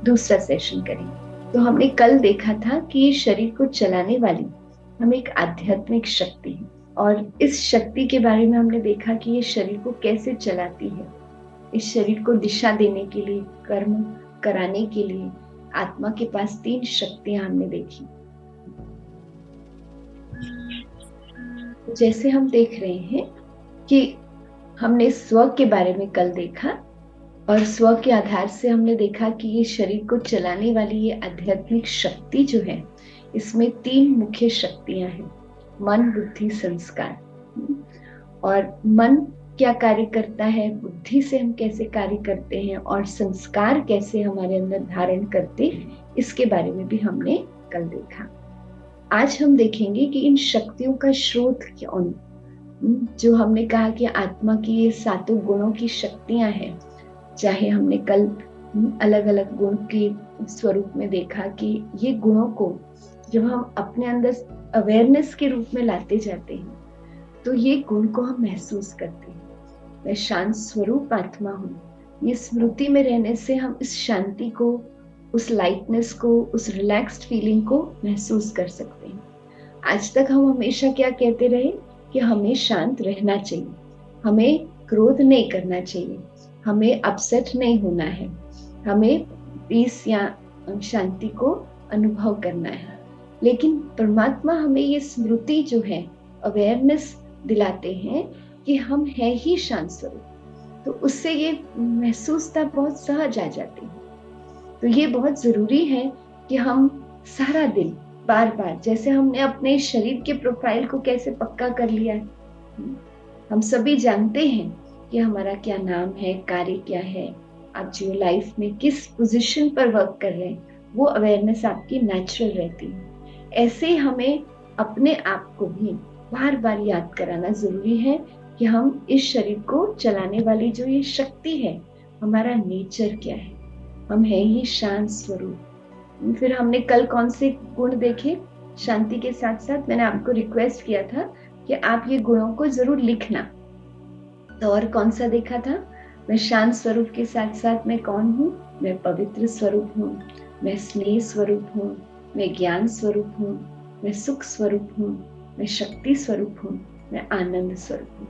दूसरा सेशन करेंगे। तो हमने कल देखा था कि ये शरीर को चलाने वाली हम एक आध्यात्मिक शक्ति है, और इस शक्ति के बारे में हमने देखा कि ये शरीर को कैसे चलाती है। इस शरीर को दिशा देने के लिए, कर्म कराने के लिए आत्मा के पास 3 शक्तियां हमने देखी। जैसे हम देख रहे हैं कि हमने स्व के बारे में कल देखा, और स्व के आधार से हमने देखा कि ये शरीर को चलाने वाली ये आध्यात्मिक शक्ति जो है, इसमें 3 मुख्य शक्तियां हैं, मन, बुद्धि, संस्कार। और मन क्या कार्य करता है, बुद्धि से हम कैसे कार्य करते हैं, और संस्कार कैसे हमारे अंदर धारण करते, इसके बारे में भी हमने कल देखा। आज हम देखेंगे कि इन शक्तियों का स्रोत कौन, जो हमने कहा कि आत्मा की ये 7 गुणों की शक्तियां हैं। चाहे हमने कल अलग अलग गुण के स्वरूप में देखा कि ये गुणों को जब हम अपने अंदर अवेयरनेस के रूप में लाते जाते हैं, तो ये गुण को हम महसूस करते हैं। मैं शांत स्वरूप आत्मा हूँ, ये स्मृति में रहने से हम इस शांति को, उस लाइटनेस को, उस रिलैक्स्ड फीलिंग को महसूस कर सकते हैं। आज तक हम हमेशा क्या कहते रहे कि हमें शांत रहना चाहिए, हमें क्रोध नहीं करना चाहिए, हमें अपसेट नहीं होना है, हमें पीस या शांति को अनुभव करना है। लेकिन परमात्मा हमें ये स्मृति जो है, अवेयरनेस दिलाते हैं कि हम है ही शांत स्वरूप, तो उससे ये महसूसता बहुत सहज आ जाती है। तो ये बहुत जरूरी है कि हम सारा दिन बार बार, जैसे हमने अपने शरीर के प्रोफाइल को कैसे पक्का कर लिया है, हम सभी जानते हैं कि हमारा क्या नाम है, कार्य क्या है, आप जो लाइफ में किस पोजीशन पर वर्क कर रहे हैं, वो अवेयरनेस आपकी नेचुरल रहती है। ऐसे हमें अपने आप को भी बार बार याद कराना जरूरी है कि हम इस शरीर को चलाने वाली जो ये शक्ति है, हमारा नेचर क्या है, हम है ही शांत स्वरूप। फिर हमने कल कौन से गुण देखे, शांति के साथ साथ मैंने आपको रिक्वेस्ट किया था कि आप ये गुणों को जरूर लिखना। तो और कौन सा देखा था, मैं शांत स्वरूप के साथ साथ मैं कौन हूँ, मैं पवित्र स्वरूप हूँ, मैं स्नेह स्वरूप हूँ, मैं ज्ञान स्वरूप हूँ, मैं सुख स्वरूप हूँ, मैं शक्ति स्वरूप हूँ, मैं आनंद स्वरूप हूँ।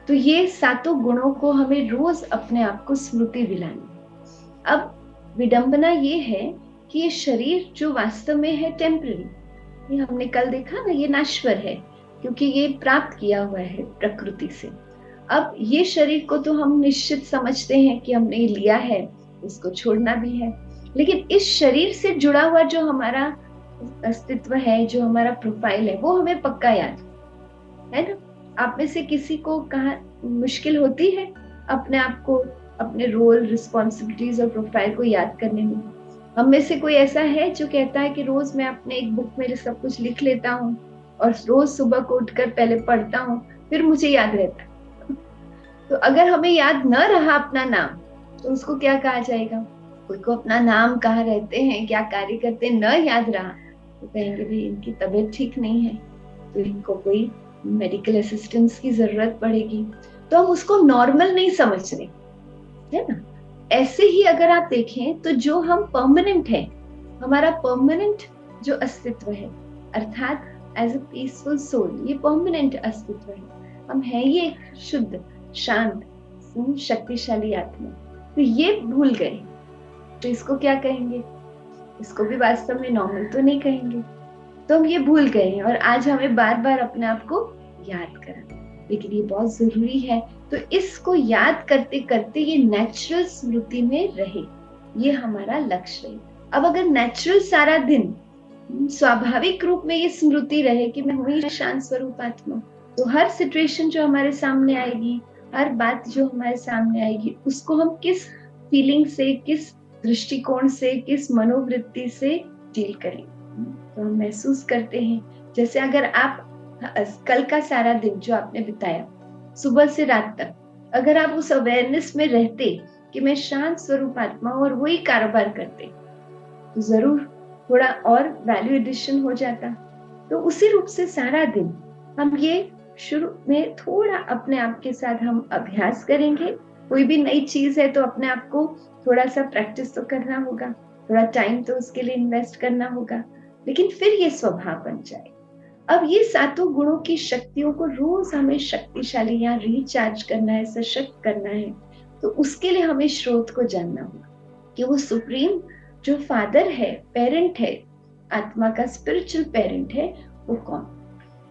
तो ये 7 गुणों को हमें रोज अपने आप को स्मृति दिलानी। अब विडंबना ये है कि ये शरीर जो वास्तव में है टेम्पररी, ये हमने कल देखा ना, ये नश्वर है, क्योंकि ये प्राप्त किया हुआ है प्रकृति से। अब ये शरीर को तो हम निश्चित समझते हैं कि हमने लिया है, इसको छोड़ना भी है, लेकिन इस शरीर से जुड़ा हुआ जो हमारा अस्तित्व है, जो हमारा प्रोफाइल है, वो हमें पक्का याद है ना। आप में से किसी को कहा मुश्किल होती है अपने आप को, अपने रोल, रिस्पॉन्सिबिलिटीज और प्रोफाइल को याद करने में? हम में से कोई ऐसा है जो कहता है कि रोज मैं अपने एक बुक में सब कुछ लिख लेता हूँ और रोज सुबह को उठकर पहले पढ़ता हूँ, फिर मुझे याद रहता है? तो अगर हमें याद न रहा अपना नाम, तो उसको क्या कहा जाएगा? कोई को अपना नाम, कहाँ रहते हैं, क्या कार्य करते हैं, न याद रहा, तो कहेंगे भाई इनकी तबीयत ठीक नहीं है, तो इनको कोई मेडिकल असिस्टेंस की जरूरत पड़ेगी। तो हम उसको नॉर्मल नहीं समझ रहे, है ना। ऐसे ही अगर आप देखें तो जो हम परमानेंट है, हमारा परमानेंट जो अस्तित्व है, अर्थात एज अ पीसफुल सोल, ये परमानेंट अस्तित्व है, हम है ये एक शुद्ध, शांत, शक्तिशाली आत्मा। तो ये भूल गए, तो इसको क्या कहेंगे? इसको भी वास्तव में नॉर्मल तो नहीं कहेंगे। तो हम ये भूल गए और आज हमें बार बार अपने आप को याद करना, लेकिन ये बहुत जरूरी है। तो इसको याद करते करते ये नेचुरल स्मृति में रहे, ये हमारा लक्ष्य है। अब अगर नेचुरल सारा दिन स्वाभाविक रूप में ये स्मृति रहे कि मैं हूँ ही शांत स्वरूप आत्मा, तो हर सिचुएशन जो हमारे सामने आएगी, हर बात जो हमारे सामने आएगी, उसको हम किस फीलिंग से, किस दृष्टिकोण से, किस मनोवृत्ति से डील करें, तो हम महसूस करते हैं। जैसे अगर आप कल का सारा दिन जो आपने बिताया, सुबह से रात तक, अगर आप उस अवेयरनेस में रहते कि मैं शांत स्वरूप आत्मा हूं और वही कारोबार करते, तो जरूर थोड़ा और वैल्यू एडिशन हो जाता। तो उसी रूप से सारा दिन हम ये शुरू में थोड़ा अपने आप के साथ हम अभ्यास करेंगे। कोई भी नई चीज है तो अपने आप को थोड़ा सा प्रैक्टिस तो करना होगा। थोड़ा टाइम तो उसके लिए इन्वेस्ट करना होगा, लेकिन फिर ये स्वभाव बन जाए। अब ये सातों गुणों की शक्तियों को रोज हमें शक्तिशाली या रिचार्ज करना है, सशक्त करना है, तो उसके लिए हमें स्रोत को जानना होगा कि वो सुप्रीम जो फादर है, पेरेंट है, आत्मा का स्पिरिचुअल पेरेंट है, वो कौन।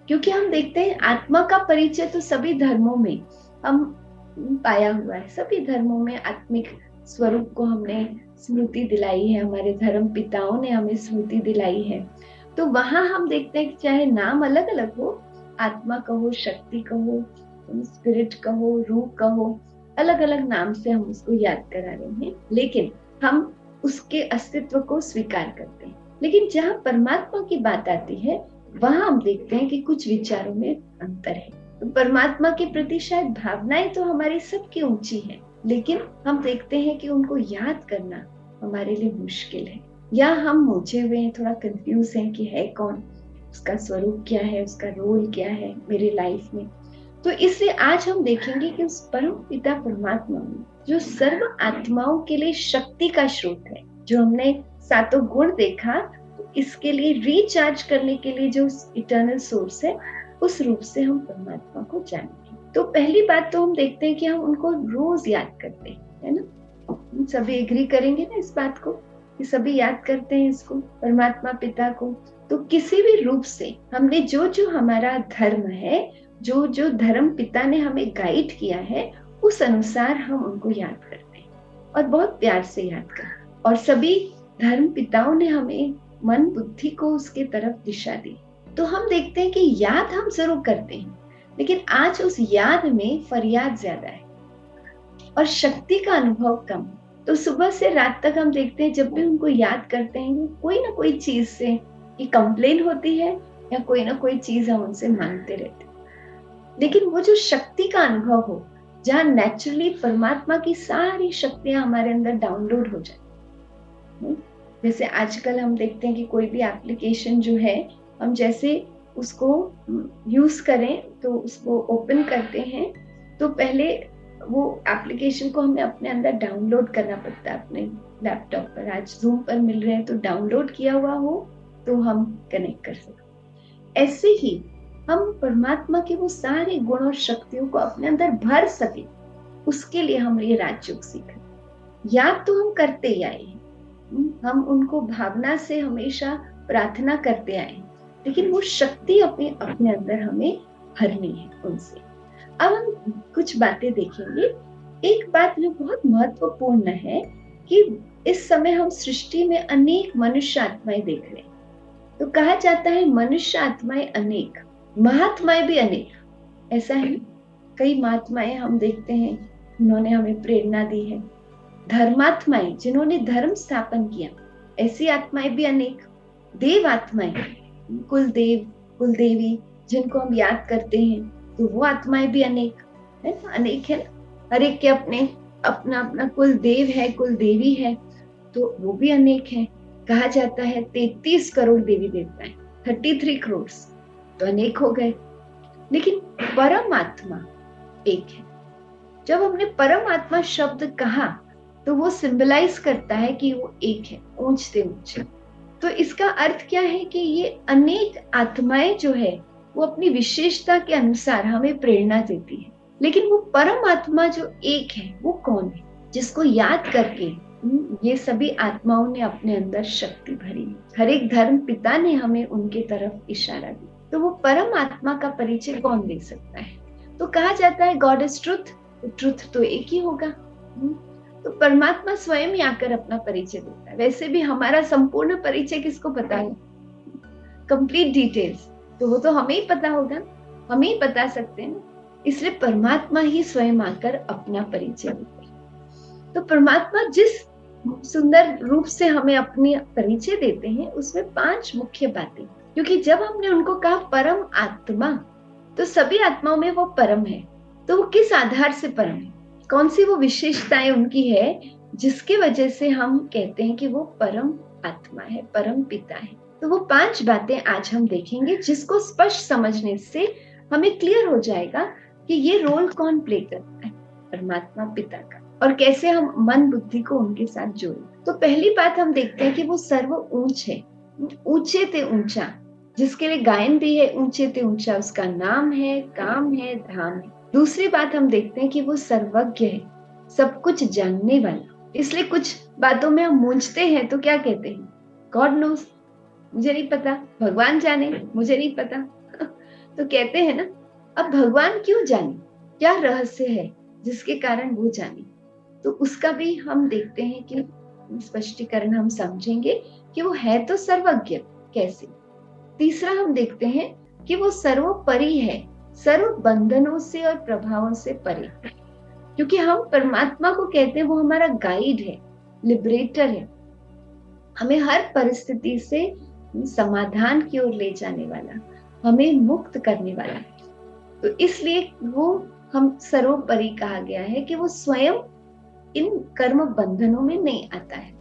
क्योंकि हम देखते हैं आत्मा का परिचय तो सभी धर्मों में हम पाया हुआ है, सभी धर्मों में आत्मिक स्वरूप को हमने स्मृति दिलाई है, हमारे धर्म पिताओं ने हमें स्मृति दिलाई है। तो वहां हम देखते हैं कि चाहे नाम अलग अलग हो, आत्मा कहो, शक्ति कहो, स्पिरिट कहो, रूह कहो, अलग अलग नाम से हम उसको याद करा रहे हैं, लेकिन हम उसके अस्तित्व को स्वीकार करते हैं। लेकिन जहाँ परमात्मा की बात आती है, वहां हम देखते हैं कि कुछ विचारों में अंतर है। तो परमात्मा के प्रति शायद भावनाएं तो हमारी सबकी ऊंची है, लेकिन हम देखते हैं कि उनको याद करना हमारे लिए मुश्किल है, या हम मुझे हुए हैं, थोड़ा कंफ्यूज हैं कि है कौन, उसका स्वरूप क्या है, उसका रोल क्या है मेरी लाइफ में। तो इसलिए आज हम देखेंगे कि उस परम पिता परमात्मा में जो सर्व आत्माओं के लिए शक्ति का स्रोत है, जो हमने सातों गुण देखा, तो इसके लिए रिचार्ज करने के लिए जो इटर्नल सोर्स है, उस रूप से हम परमात्मा को जानेंगे। तो पहली बात तो हम देखते हैं कि हम उनको रोज याद करते हैं, है ना। सभी एग्री करेंगे ना इस बात को कि सभी याद करते हैं इसको, परमात्मा पिता को। तो किसी भी रूप से हमने जो जो हमारा धर्म है, जो जो धर्म पिता ने हमें गाइड किया है, उस अनुसार हम उनको याद करते हैं और बहुत प्यार से याद करते हैं। और सभी धर्म पिताओं ने हमें मन बुद्धि को उसके तरफ दिशा दी। तो हम देखते हैं कि याद हम जरूर करते हैं, लेकिन आज उस याद में फरियाद ज्यादा है और शक्ति का अनुभव कम। तो सुबह से रात तक हम देखते हैं जब भी उनको याद करते हैं, कोई ना कोई चीज से की कंप्लेन होती है या कोई ना कोई चीज हम उनसे मांगते रहते हैं। लेकिन वो जो शक्ति का अनुभव हो, जहाँ नेचुरली परमात्मा की सारी शक्तियां हमारे अंदर डाउनलोड हो जाए। जैसे आजकल हम देखते हैं कि कोई भी एप्लीकेशन जो है, हम जैसे उसको यूज करें, तो उसको ओपन करते हैं, तो पहले वो एप्लीकेशन को हमें अपने अंदर डाउनलोड करना पड़ता है अपने लैपटॉप पर। आज जूम पर मिल रहे हैं तो डाउनलोड किया हुआ हो तो हम कनेक्ट कर सकते। ऐसे ही हम परमात्मा के वो सारे गुण और शक्तियों को अपने अंदर भर सके, उसके लिए हम ये राजयोग सीखें। याद तो हम करते ही आए हैं, हम उनको भावना से हमेशा प्रार्थना करते आए, लेकिन वो शक्ति अपने अंदर हमें भरनी है उनसे। अब हम कुछ बातें देखेंगे। एक बात जो बहुत महत्वपूर्ण है कि इस समय हम सृष्टि में अनेक मनुष्य आत्माएं देख रहे हैं। तो कहा जाता है मनुष्य आत्माएं अनेक, महात्माएं भी अनेक। ऐसा है, कई महात्माएं हम देखते हैं, उन्होंने हमें प्रेरणा दी है। धर्मात्माएं जिन्होंने धर्म स्थापन किया, ऐसी आत्माएं भी अनेक। देव आत्माएं, कुलदेव कुलदेवी जिनको हम याद करते हैं, तो वो आत्माएं भी अनेक है ना, अनेक है ना। हर एक के अपने अपना अपना कुल देव है, कुल देवी है, तो वो भी अनेक है। कहा जाता है 33 करोड़ देवी देवता है, 33 करोड़, तो अनेक हो गए। लेकिन परमात्मा एक है। जब हमने परमात्मा शब्द कहा, तो वो सिंबलाइज करता है कि वो एक है, ऊंचते ऊंचे। तो इसका अर्थ क्या है कि ये अनेक आत्माएं जो है, वो अपनी विशेषता के अनुसार हमें प्रेरणा देती है। लेकिन वो परमात्मा जो एक है, वो कौन है, जिसको याद करके ये सभी आत्माओं ने अपने अंदर शक्ति भरी। हर एक धर्म पिता ने हमें उनके तरफ इशारा दिया। तो वो परम आत्मा का परिचय कौन दे सकता है? तो कहा जाता है गॉड इज ट्रुथ, ट्रुथ तो एक ही होगा। तो परमात्मा स्वयं ही आकर अपना परिचय देता है। वैसे भी हमारा संपूर्ण परिचय किसको पता है? कंप्लीट डिटेल्स तो वो तो हमें ही पता होगा, हमें ही बता सकते हैं ना। इसलिए परमात्मा ही स्वयं आकर अपना परिचय देते हैं। तो परमात्मा जिस सुंदर रूप से हमें अपनी परिचय देते हैं, उसमें 5 मुख्य बातें। क्योंकि जब हमने उनको कहा परम आत्मा, तो सभी आत्माओं में वो परम है। तो वो किस आधार से परम है, कौन सी वो विशेषताएं उनकी है जिसकी वजह से हम कहते हैं कि वो परम आत्मा है, परम पिता है। तो वो 5 बातें आज हम देखेंगे, जिसको स्पष्ट समझने से हमें क्लियर हो जाएगा कि ये रोल कौन प्ले करता है, परमात्मा पिता का। और कैसे हम मन बुद्धि को उनके साथ जोड़े। तो पहली बात हम देखते हैं कि वो सर्व ऊंच है, ऊंचे ते ऊंचा, जिसके लिए गायन भी है, ऊंचे ते ऊंचा उसका नाम है, काम है, धाम है। दूसरी बात हम देखते हैं कि वो सर्वज्ञ है, सब कुछ जानने वाला। इसलिए कुछ बातों में हम मूंझते हैं तो क्या कहते हैं, गॉड नोस, मुझे नहीं पता, भगवान जाने, मुझे नहीं पता। तो कहते हैं ना, अब भगवान क्यों जाने, क्या रहस्य है जिसके कारण वो जाने। तो उसका भी हम देखते हैं कि स्पष्टीकरण हम समझेंगे कि वो है तो सर्वज्ञ कैसे। तीसरा हम देखते हैं कि वो सर्वोपरि है, सर्व बंधनों से और प्रभावों से परे, क्योंकि हम परमात्मा को कहते हैं वो हमारा गाइड है, लिबरेटर है, हमें हर परिस्थिति से समाधान की ओर ले जाने वाला, हमें मुक्त करने वाला। तो इसलिए वो हम सर्वोपरि कहा गया है कि वो स्वयं इन कर्म बंधनों में नहीं आता है।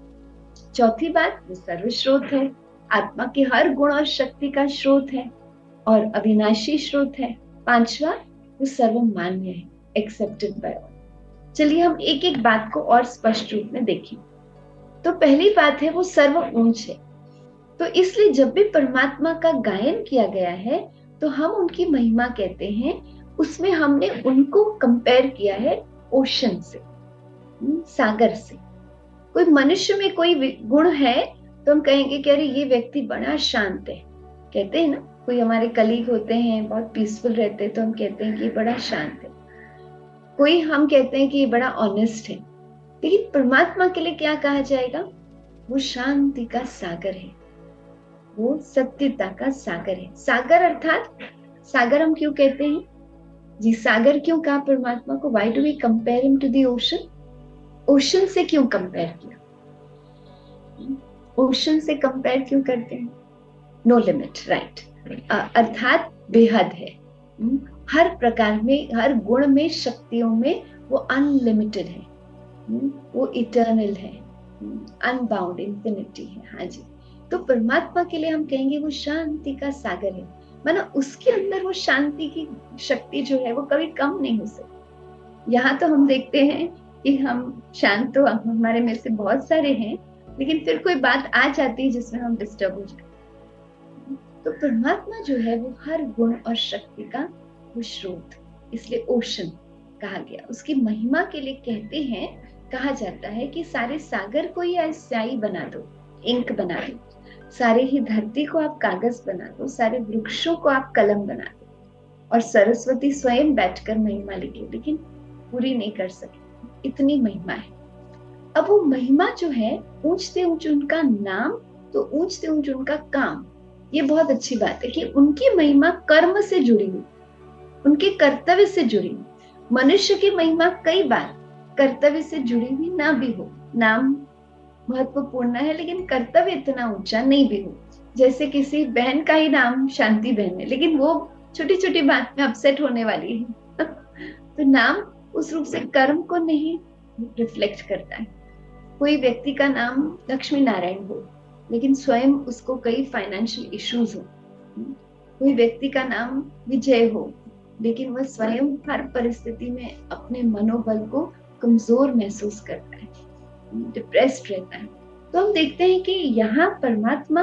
चौथी बात, वो सर्वस्रोत है, आत्मा के हर गुण और शक्ति का स्रोत है और अविनाशी स्रोत है। पांचवा, वो सर्वमान्य है, एक्सेप्टेड बाय ऑल। चलिए हम एक एक बात को और स्पष्ट रूप में देखें। तो पहली बात है वो सर्व ऊंच है। तो इसलिए जब भी परमात्मा का गायन किया गया है तो हम उनकी महिमा कहते हैं, उसमें हमने उनको कंपेयर किया है ओशन से, सागर से। कोई मनुष्य में कोई गुण है तो हम कहेंगे कि अरे ये व्यक्ति बड़ा शांत है, कहते हैं ना। कोई हमारे कलीग होते हैं बहुत पीसफुल रहते हैं तो हम कहते हैं कि ये बड़ा शांत है। कोई हम कहते हैं कि ये बड़ा ऑनेस्ट है। लेकिन परमात्मा के लिए क्या कहा जाएगा, वो शांति का सागर है, वो सत्यता का सागर है। सागर अर्थात, सागर हम क्यों कहते हैं जी, सागर क्यों कहा परमात्मा को, why do we compare him to the ocean. Ocean से क्यों कंपेयर किया, ओशन से कंपेयर क्यों करते हैं, नो लिमिट, राइट, अर्थात बेहद है। हर प्रकार में, हर गुण में, शक्तियों में वो अनलिमिटेड है, वो इटर्नल है, अनबाउंड इंफिनिटी है। हाँ जी, तो परमात्मा के लिए हम कहेंगे वो शांति का सागर है, माना उसके अंदर वो शांति की शक्ति जो है वो कभी कम नहीं हो सकती। यहाँ तो हम देखते हैं कि हम शांत तो हमारे में से बहुत सारे हैं, लेकिन फिर कोई बात आ जाती है जिसमें हम डिस्टर्ब हो जाते हैं। तो परमात्मा जो है वो हर गुण और शक्ति का वो स्रोत, इसलिए ओशन कहा गया। उसकी महिमा के लिए कहते हैं, कहा जाता है कि सारे सागर को ही स्याही बना दो, इंक बना दो, सारे ही धरती को आप कागज बना दो, सारे वृक्षों को आप कलम बना दो, और सरस्वती स्वयं बैठकर महिमा लिखे, लेकिन पूरी नहीं कर सके, इतनी महिमा है। अब वो महिमा जो है, ऊंचते ऊंच उनका नाम तो ऊंचते ऊंच उनका काम। ये बहुत अच्छी बात है कि उनकी महिमा कर्म से जुड़ी हुई, उनके कर्तव्य से जुड़ी हुई। मनुष्य की महिमा कई बार कर्तव्य से जुड़ी हुई ना भी हो, नाम महत्वपूर्ण है लेकिन कर्तव्य इतना ऊंचा नहीं भी हो। जैसे किसी बहन का ही नाम शांति बहन है, लेकिन वो छोटी छोटी बात में अपसेट होने वाली है। तो नाम उस रूप से कर्म को नहीं रिफ्लेक्ट करता है। कोई व्यक्ति का नाम लक्ष्मी नारायण हो लेकिन स्वयं उसको कई फाइनेंशियल इश्यूज हो। कोई व्यक्ति का नाम विजय हो लेकिन वह स्वयं हर परिस्थिति में अपने मनोबल को कमजोर महसूस करता है, डिप्रेस्ड रहता है। तो हम देखते हैं कि यहाँ परमात्मा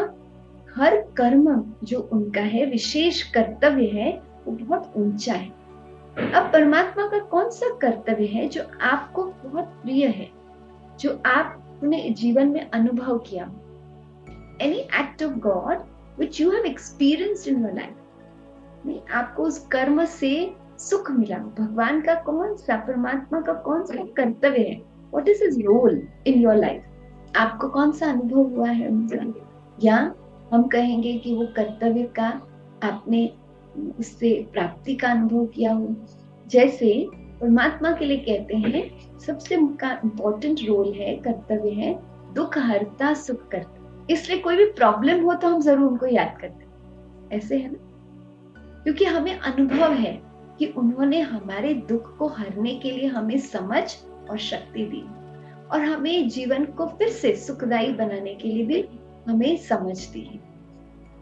हर कर्म जो उनका है, विशेष कर्तव्य है, वो बहुत ऊंचा है। अब परमात्मा का कौन सा कर्तव्य है जो आपको बहुत प्रिय है, जो आपने जीवन में अनुभव किया, any act of God which you have experienced in your life, नहीं आपको उस कर्म से सुख मिला, भगवान का कौन सा, परमात्मा का कौन सा कर्तव्य है, what is his role in your life, आपको कौन सा अनुभव हुआ है उनका, या हम कहेंगे कि वो कर्तव्य का आपने उससे प्राप्ति का अनुभव किया हो। जैसे परमात्मा के लिए कहते हैं सबसे इम्पोर्टेंट रोल है, कर्तव्य है, दुख हरता सुख करता। इसलिए कोई भी प्रॉब्लम हो तो हम जरूर उनको याद करते हैं, ऐसे है ना, क्योंकि हमें अनुभव है कि उन्होंने हमारे दुख को हरने के लिए हमें समझ और शक्ति दी, और हमें जीवन को फिर से सुखदायी बनाने के लिए भी हमें समझ दी है।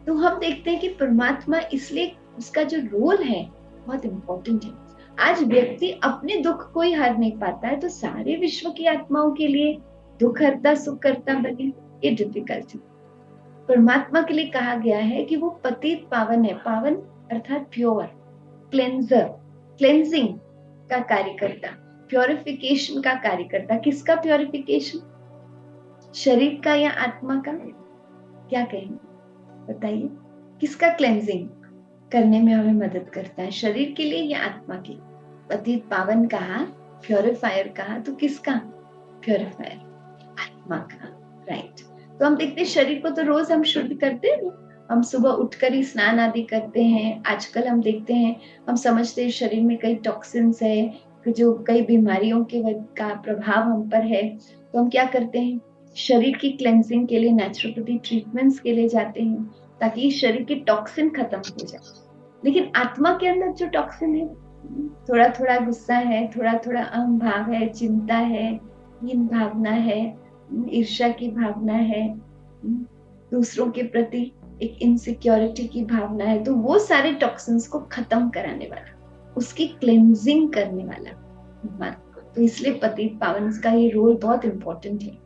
तो हम देखते हैं कि परमात्मा, इसलिए उसका जो रोल है बहुत इम्पोर्टेंट है। आज व्यक्ति अपने दुख को ही हर नहीं पाता है, तो सारे विश्व की आत्माओं के लिए दुख हरता सुख करता बने, ये डिफिकल्ट है। परमात्मा के लिए कहा गया है कि वो पतित पावन है। पावन अर्थात प्योर, क्लेंजर, क्लेंजिंग का कार्य करता, प्योरिफिकेशन का कार्य करता। किसका प्योरिफिकेशन? शरीर का या आत्मा का? क्या कहेंगे बताइए, किसका क्लेंजिंग करने में हमें मदद करता है, शरीर के लिए या आत्मा के? पतित पावन कहा, प्योरिफायर कहा, तो किसका प्योरिफायर? आत्मा का, राइट। तो हम देखते हैं शरीर को तो रोज हम शुद्ध करते हैं, हम सुबह उठकर ही स्नान आदि करते हैं। आजकल हम देखते हैं, हम समझते हैं शरीर में कई टॉक्सिन्स है, जो कई बीमारियों के का प्रभाव हम पर है, तो हम क्या करते हैं, शरीर की क्लेंजिंग के लिए नेचुरोपैथी ट्रीटमेंट्स के लिए जाते हैं, ताकि शरीर की टॉक्सिन खत्म हो जाए। लेकिन आत्मा के अंदर जो टॉक्सिन है, थोड़ा थोड़ा गुस्सा है, थोड़ा थोड़ा अहम भाव है, चिंता है, हीन भावना है, ईर्ष्या की भावना है, दूसरों के प्रति एक इनसिक्योरिटी की भावना है, तो वो सारे टॉक्सिन्स को खत्म कराने वाला, उसकी क्लेंजिंग करने वाला। तो इसलिए पतित पावन का ये रोल बहुत इंपॉर्टेंट है।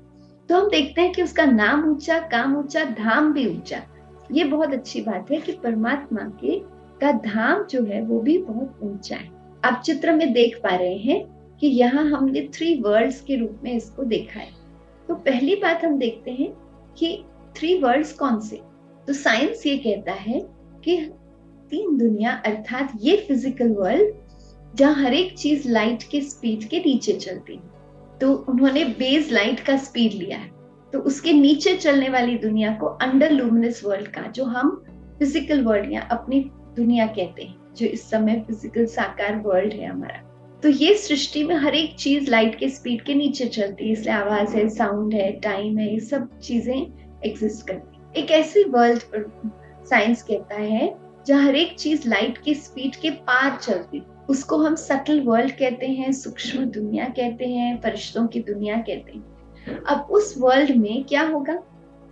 तो हम देखते हैं कि उसका नाम ऊंचा, काम ऊंचा, धाम भी ऊंचा। ये बहुत अच्छी बात है कि परमात्मा के का धाम जो है वो भी बहुत ऊंचा है। आप चित्र में देख पा रहे हैं कि यहाँ हमने 3 वर्ल्ड्स के रूप में इसको देखा है। तो पहली बात हम देखते हैं कि 3 वर्ल्ड्स कौन से? तो साइंस ये कहता है कि 3 दुनिया, अर्थात ये फिजिकल वर्ल्ड जहाँ हर एक चीज लाइट के स्पीड के नीचे चलती है, तो उन्होंने बेस लाइट का स्पीड लिया है, तो उसके नीचे चलने वाली दुनिया को अंडर लुमिनस वर्ल्ड का, जो हम फिजिकल वर्ल्ड या अपनी दुनिया कहते हैं, जो इस समय फिजिकल साकार वर्ल्ड है हमारा। तो ये सृष्टि में हर एक चीज लाइट के स्पीड के नीचे चलती है, इसलिए आवाज है, साउंड है, टाइम है, ये सब चीजें एग्जिस्ट करती है। एक ऐसी वर्ल्ड साइंस कहता है जहाँ हर एक चीज लाइट के स्पीड के पार चलती है, उसको हम सटल वर्ल्ड कहते हैं, सूक्ष्म दुनिया कहते हैं, फरिश्तों की दुनिया कहते हैं। अब उस वर्ल्ड में क्या होगा,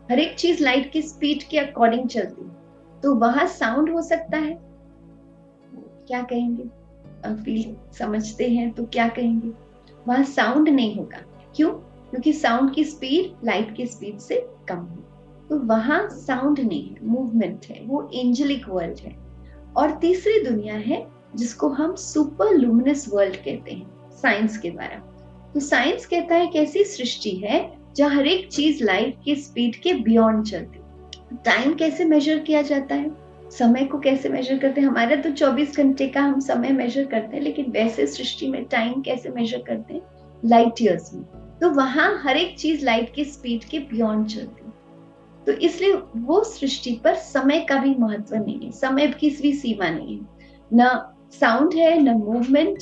हर एक चीज लाइट की स्पीड के अकॉर्डिंग चलती है, तो वहां साउंड हो सकता है, क्या कहेंगे? फील समझते हैं तो क्या कहेंगे? वहां साउंड नहीं होगा। क्यों? क्योंकि साउंड की स्पीड लाइट की स्पीड से कम है, तो वहां साउंड नहीं है, मूवमेंट है, वो एंजेलिक वर्ल्ड है। और तीसरी दुनिया है जिसको हम सुपर लुमिनस वर्ल्ड कहते हैं साइंस के द्वारा। तो साइंस कहता है कि ऐसी सृष्टि है जहाँ हर एक चीज लाइट की स्पीड के बियॉन्ड चलती है। टाइम कैसे मेजर किया जाता है, समय को कैसे मेजर करते हैं? हमारा तो 24 घंटे का हम समय मेजर करते हैं, लेकिन वैसे सृष्टि में टाइम कैसे मेजर करते हैं? लाइट ईयर्स में। तो वहां हर एक चीज लाइट की स्पीड के बियॉन्ड चलती है, तो इसलिए वो सृष्टि पर समय का भी महत्व नहीं है, समय की भी सीमा नहीं है, न साउंड है, न मूवमेंट,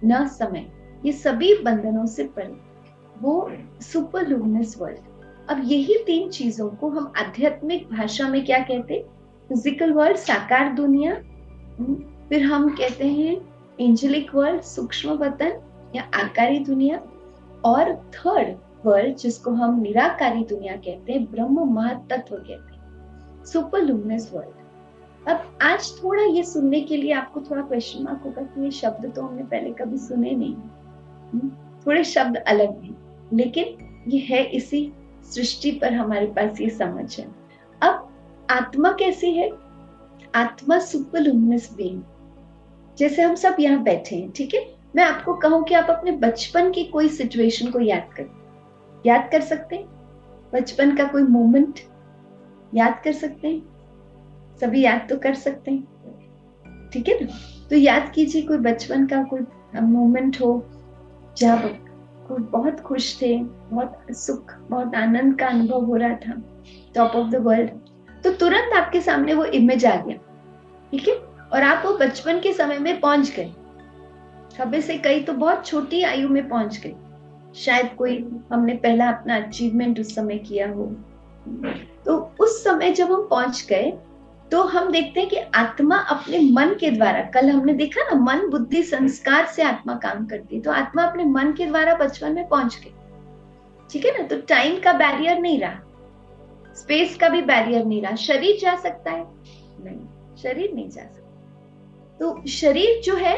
न समय, ये सभी बंधनों से परे, वो सुपर लुमिनस वर्ल्ड। अब यही 3 चीजों को हम आध्यात्मिक भाषा में क्या कहते हैं? फिजिकल वर्ल्ड, साकार दुनिया, फिर हम कहते हैं एंजेलिक वर्ल्ड, सूक्ष्म वतन या आकारी दुनिया, और थर्ड वर्ल्ड जिसको हम निराकारी दुनिया कहते हैं, ब्रह्म महतत्व कहते हैं, सुपर लुमिनस वर्ल्ड। अब आज थोड़ा ये सुनने के लिए आपको थोड़ा क्वेश्चन मार्क होगा कि ये शब्द तो हमने पहले कभी सुने नहीं, थोड़े शब्द अलग हैं, लेकिन ये है इसी सृष्टि पर हमारे पास ये समझ है। अब आत्मा कैसी है? आत्मा सुपर लुमिनस बीइंग, जैसे हम सब यहाँ बैठे हैं, ठीक है, मैं आपको कहूँ कि आप अपने बचपन की कोई सिचुएशन को याद कर सकते हैं? बचपन का कोई मोमेंट याद कर सकते हैं? सभी याद तो कर सकते हैं, ठीक है ना? तो याद कीजिए कोई बचपन का कोई मोमेंट हो जब कोई बहुत खुश थे, बहुत सुख, बहुत आनंद का अनुभव हो रहा था, टॉप ऑफ द वर्ल्ड, तो तुरंत आपके सामने वो इमेज आ गया, ठीक है, और आप वो बचपन के समय में पहुंच गए। खबे से कई तो बहुत छोटी आयु में पहुंच गए, शायद कोई हमने पहला अपना अचीवमेंट उस समय किया हो, तो उस समय जब हम पहुंच गए तो हम देखते हैं कि आत्मा अपने मन के द्वारा, कल हमने देखा ना, मन बुद्धि संस्कार से आत्मा काम करती है, तो आत्मा अपने मन के द्वारा बचपन में पहुंच गई, ठीक है ना? तो टाइम का बैरियर नहीं रहा, स्पेस का भी बैरियर नहीं रहा। शरीर जा सकता है? नहीं, शरीर नहीं जा सकता। तो शरीर जो है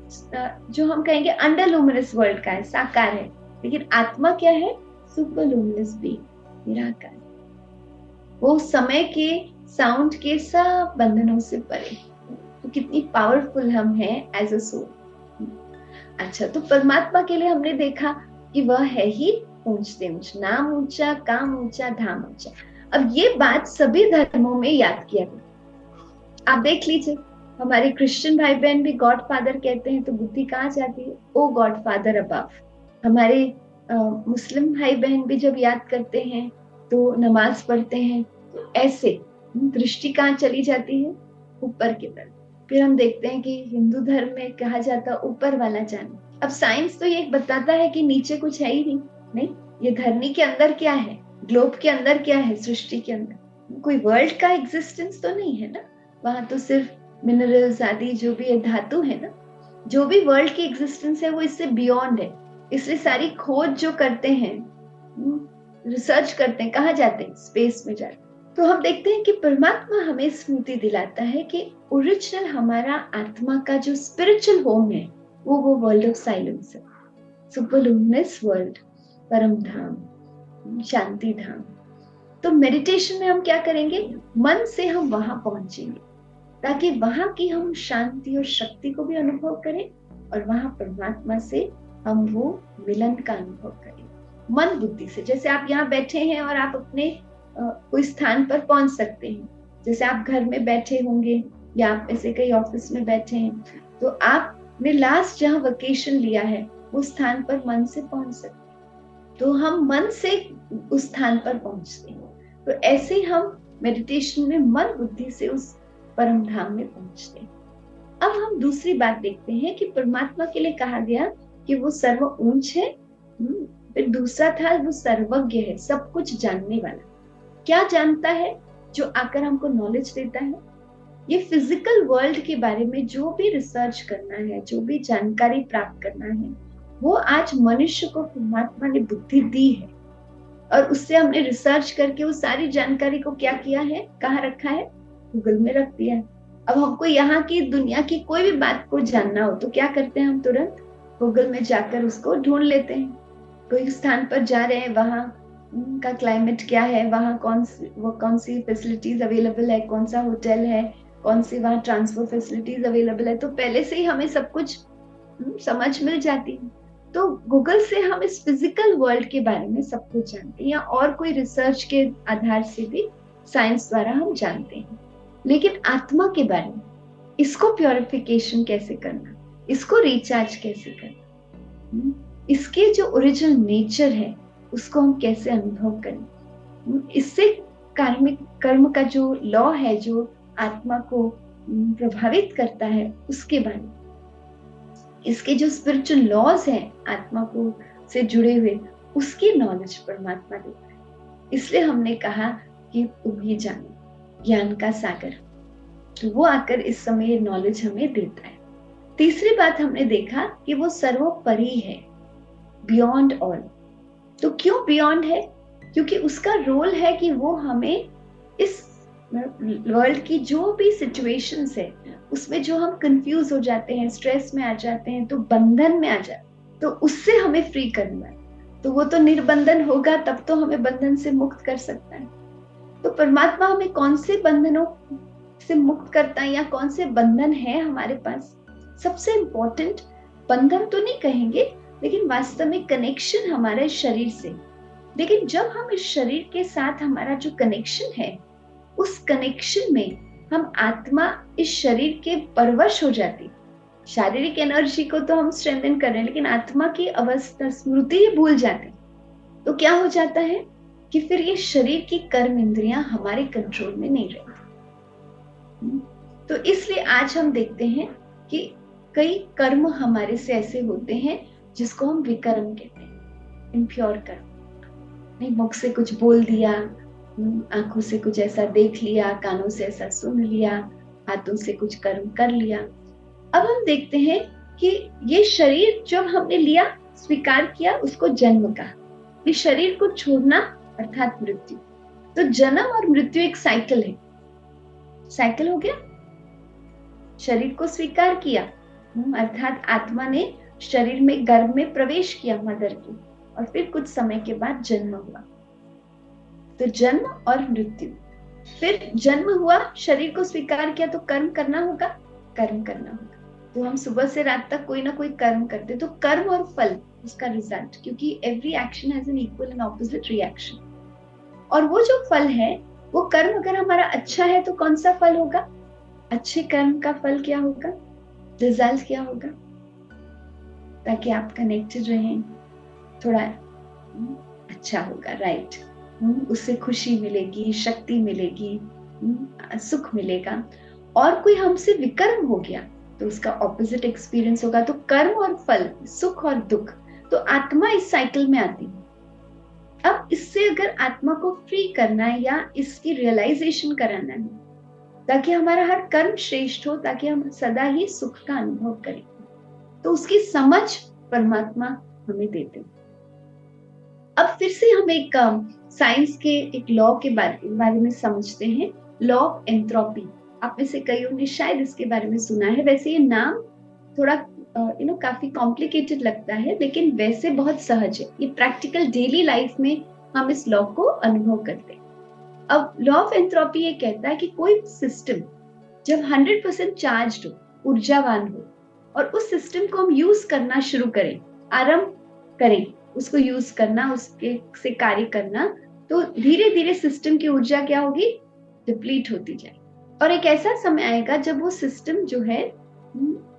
जो हम कहेंगे अंडर लूमिनस वर्ल्ड का है, साकार है, लेकिन आत्मा क्या है? सुपर लूमिनस बीइंग, निराकार। वो समय के, साउंड के सब बंधनों से परे। तो कितनी पावरफुल हम हैं एज अ सोल। अच्छा, तो परमात्मा के लिए हमने देखा कि वह है ही ऊंचते ऊंच, नाम ऊंचा, काम ऊंचा, धाम ऊंचा। अब ये बात सभी धर्मों में याद किया गया। आप देख लीजिए, हमारे क्रिश्चियन भाई बहन भी गॉड फादर कहते हैं, तो बुद्धि कहाँ जाती है? ओ गॉड फादर अबव। हमारे मुस्लिम भाई बहन भी जब याद करते हैं तो नमाज पढ़ते हैं, तो ऐसे दृष्टि कहाँ चली जाती है? ऊपर की तरफ। फिर हम देखते हैं कि हिंदू धर्म में कहा जाता है ऊपर वाला जाने। अब साइंस तो ये बताता है कि नीचे कुछ है ही नहीं। नहीं, ये धरनी के अंदर क्या है, ग्लोब के अंदर क्या है, सृष्टि के अंदर कोई वर्ल्ड का एग्जिस्टेंस तो नहीं है ना। वहां तो सिर्फ मिनरल्स आदि जो भी है, धातु है ना। जो भी वर्ल्ड की एग्जिस्टेंस है वो इससे बियॉन्ड है। इसलिए सारी खोज जो करते हैं, रिसर्च करते हैं, कहाँ जाते हैं? स्पेस में जाते हैं। तो हम देखते हैं कि परमात्मा हमें स्मृति दिलाता है कि ओरिजिनल हमारा आत्मा का जो स्पिरिचुअल होम है वो वर्ल्ड ऑफ साइलेंस है, सुपरलुमिनस वर्ल्ड, परम धाम, शांति धाम। तो मेडिटेशन में हम क्या करेंगे? मन से हम वहां पहुंचेंगे, ताकि वहां की हम शांति और शक्ति को भी अनुभव करें, और वहां परमात्मा से हम वो मिलन का अनुभव करें मन बुद्धि से। जैसे आप यहाँ बैठे हैं और आप अपने कोई स्थान पर पहुंच सकते हैं। जैसे आप घर में बैठे होंगे या आप ऐसे कहीं ऑफिस में बैठे हैं, तो आपने लास्ट जहाँ वेकेशन लिया है वो स्थान पर मन से पहुंच सकते हैं। तो हम मन से उस स्थान पर पहुंचते हैं। तो ऐसे ही हम मेडिटेशन में मन बुद्धि से उस परम धाम में पहुंचते हैं। अब हम दूसरी बात देखते हैं कि परमात्मा के लिए कहा गया कि वो सर्व ऊंच है। फिर दूसरा था वो सर्वज्ञ है, सब कुछ जानने वाला। क्या जानता है? जो आकर हमको नॉलेज देता है। ये फिजिकल वर्ल्ड के बारे में जो भी रिसर्च करना है, जो भी जानकारी प्राप्त करना है, वो आज मनुष्य को परमात्मा ने बुद्धि दी है, और उससे हमने रिसर्च करके वो सारी जानकारी को क्या किया है, कहाँ रखा है? गूगल में रख दिया है। अब हमको यहाँ की दुनिया की कोई भी बात को जानना हो तो क्या करते हैं? हम तुरंत गूगल में जाकर उसको ढूंढ लेते हैं। कोई स्थान पर जा रहे हैं, वहां का क्लाइमेट क्या है, वहां कौन सी फैसिलिटीज अवेलेबल है, कौन सा होटल है, कौन सी वहां ट्रांसपोर्ट फैसिलिटीज अवेलेबल है, तो पहले से ही हमें सब कुछ समझ मिल जाती है। तो गूगल से हम इस फिजिकल वर्ल्ड के बारे में सब कुछ जानते हैं, या और कोई रिसर्च के आधार से भी साइंस द्वारा हम जानते हैं। लेकिन आत्मा के बारे में, इसको प्योरिफिकेशन कैसे करना, इसको रिचार्ज कैसे करना, इसके जो ओरिजिनल नेचर है उसको हम कैसे अनुभव करें, इससे कार्मिक कर्म का जो लॉ है जो आत्मा को प्रभावित करता है उसके बारे में, इसके जो स्पिरिचुअल लॉज हैं आत्मा को से जुड़े हुए, उसकी नॉलेज परमात्मा देता है। इसलिए हमने कहा कि तुम ही जानो, ज्ञान का सागर। तो वो आकर इस समय नॉलेज हमें देता है। तीसरी बात हमने देखा कि वो सर्वोपरि है, बियॉन्ड ऑल। तो क्यों बियॉन्ड है? क्योंकि उसका रोल है कि वो हमें इस वर्ल्ड की जो भी सिचुएशंस है उसमें जो हम कंफ्यूज हो जाते हैं, स्ट्रेस में आ जाते हैं, तो बंधन में आ जाते हैं, तो उससे हमें फ्री करना है। तो वो तो निर्बंधन होगा, तब तो हमें बंधन से मुक्त कर सकता है। तो परमात्मा हमें कौन से बंधनों से मुक्त करता है, या कौन से बंधन है हमारे पास? सबसे इंपॉर्टेंट बंधन तो नहीं कहेंगे, लेकिन वास्तव में कनेक्शन हमारे शरीर से। लेकिन जब हम इस शरीर के साथ हमारा जो कनेक्शन है, उस कनेक्शन में हम आत्मा इस शरीर के परवश हो जाती। शारीरिक एनर्जी को तो हम स्ट्रेंथन कर रहे हैं, लेकिन आत्मा की अवस्था, स्मृति ही भूल जाते। तो क्या हो जाता है कि फिर ये शरीर की कर्म इंद्रियां हमारे कंट्रोल में नहीं रहती। तो इसलिए आज हम देखते हैं कि कई कर्म हमारे से ऐसे होते हैं जिसको हम विकर्म कहते हैं, इम्प्योर कर्म। नहीं, मुख से कुछ बोल दिया, आंखों से कुछ ऐसा देख लिया, कानों से ऐसा सुन लिया, हाथों से कुछ कर्म कर लिया। अब हम देखते हैं कि ये शरीर जब हमने लिया, स्वीकार किया, उसको जन्म कहा। ये शरीर को छोड़ना अर्थात मृत्यु। तो जन्म और मृत्यु एक साइकिल है। साइकिल हो गया, शरीर को स्वीकार किया, अर्थात आत्मा ने शरीर में गर्भ में प्रवेश किया मदर के, और फिर कुछ समय के बाद जन्म हुआ। तो जन्म और मृत्यु, फिर जन्म हुआ, शरीर को स्वीकार किया, तो कर्म करना होगा, कर्म करना होगा। तो हम सुबह से रात तक कोई ना कोई कर्म करते, तो कर्म और फल उसका रिजल्ट, क्योंकि every action has an equal and opposite reaction. और वो जो फल है, वो कर्म अगर हमारा अच्छा है तो कौन सा फल होगा? अच्छे कर्म का फल क्या होगा, रिजल्ट क्या होगा? ताकि आप कनेक्टेड रहें, थोड़ा अच्छा होगा, राइट। उससे खुशी मिलेगी, शक्ति मिलेगी, सुख मिलेगा। और कोई हमसे विकर्म हो गया तो उसका ऑपोजिट एक्सपीरियंस होगा। तो कर्म और फल, सुख और दुख, तो आत्मा इस साइकिल में आती है। अब इससे अगर आत्मा को फ्री करना है या इसकी रियलाइजेशन कराना है, ताकि हमारा हर कर्म श्रेष्ठ हो, ताकि हम सदा ही सुख का अनुभव करें, तो उसकी समझ परमात्मा हमें देते हैं। अब फिर से हम एक साइंस के एक लॉ के बारे में समझते हैं, लॉ ऑफ एंट्रोपी। आप में से कईयों ने शायद इसके बारे में सुना है। वैसे ये नाम थोड़ा काफी कॉम्प्लिकेटेड लगता है, लेकिन वैसे बहुत सहज है। ये प्रैक्टिकल डेली लाइफ में हम इस लॉ को अनुभव करते हैं। अब लॉ ऑफ एंट्रोपी ये कहता है कि कोई सिस्टम जब 100% चार्ज हो, ऊर्जावान हो, और उस सिस्टम को हम यूज करना शुरू करें, आरंभ करें उसको यूज करना, उसके से कार्य करना, तो धीरे धीरे सिस्टम की ऊर्जा क्या होगी, डिप्लीट होती जाए। और एक ऐसा समय आएगा जब वो सिस्टम जो है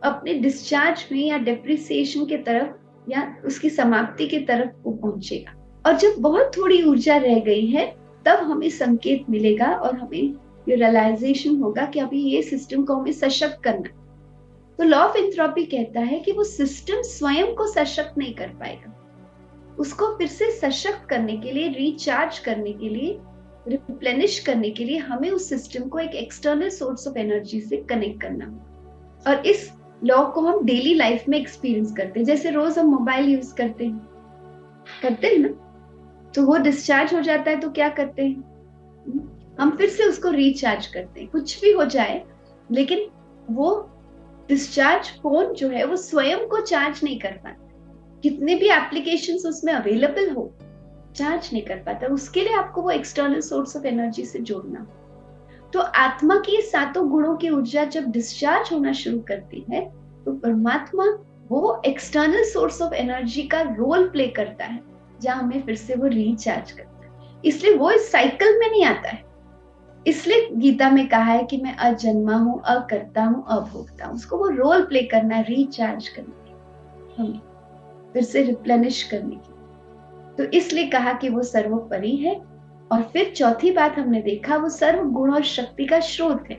अपने डिस्चार्ज में या डेप्रिसिएशन के तरफ या उसकी समाप्ति की तरफ वो पहुंचेगा। और जब बहुत थोड़ी ऊर्जा रह गई है, तब हमें संकेत मिलेगा और हमें ये रियलाइजेशन होगा कि अभी ये सिस्टम को हमें सशक्त करना। तो लॉ ऑफ एंट्रोपी कहता है कि वो सिस्टम स्वयं को सशक्त नहीं कर पाएगा। उसको फिर से सशक्त करने के लिए, रिचार्ज करने के लिए, रिप्लेनिश करने के लिए हमें उस सिस्टम को एक एक्सटर्नल सोर्स ऑफ एनर्जी से कनेक्ट करना होगा। और इस लॉ को हम डेली लाइफ में एक्सपीरियंस करते हैं। जैसे रोज हम मोबाइल यूज करते हैं ना, तो वो डिस्चार्ज हो जाता है तो क्या करते हैं, हम फिर से उसको रिचार्ज करते हैं। कुछ भी हो जाए, लेकिन वो डिस्चार्ज फोन जो है वो स्वयं को चार्ज नहीं कर पाता। कितने भी एप्लीकेशंस उसमें अवेलेबल हो, चार्ज नहीं कर पाता। उसके लिए आपको वो एक्सटर्नल सोर्स ऑफ एनर्जी से जोड़ना। तो आत्मा की सातों गुणों की ऊर्जा जब डिस्चार्ज होना शुरू करती है, तो परमात्मा वो एक्सटर्नल सोर्स ऑफ एनर्जी का रोल प्ले करता है, जहां हमें फिर से वो रिचार्ज करता है। इसलिए वो इस साइकिल में नहीं आता है। इसलिए गीता में कहा है कि मैं अजन्मा हूँ, अकर्ता हूँ, अभोक्ता हूँ। उसको वो रोल प्ले करना है, रिचार्ज करने की, हमें फिर से रिप्लेनिश करने की। तो इसलिए कहा कि वो सर्वोपरि है। और फिर चौथी बात हमने देखा, वो सर्व गुण और शक्ति का स्रोत है।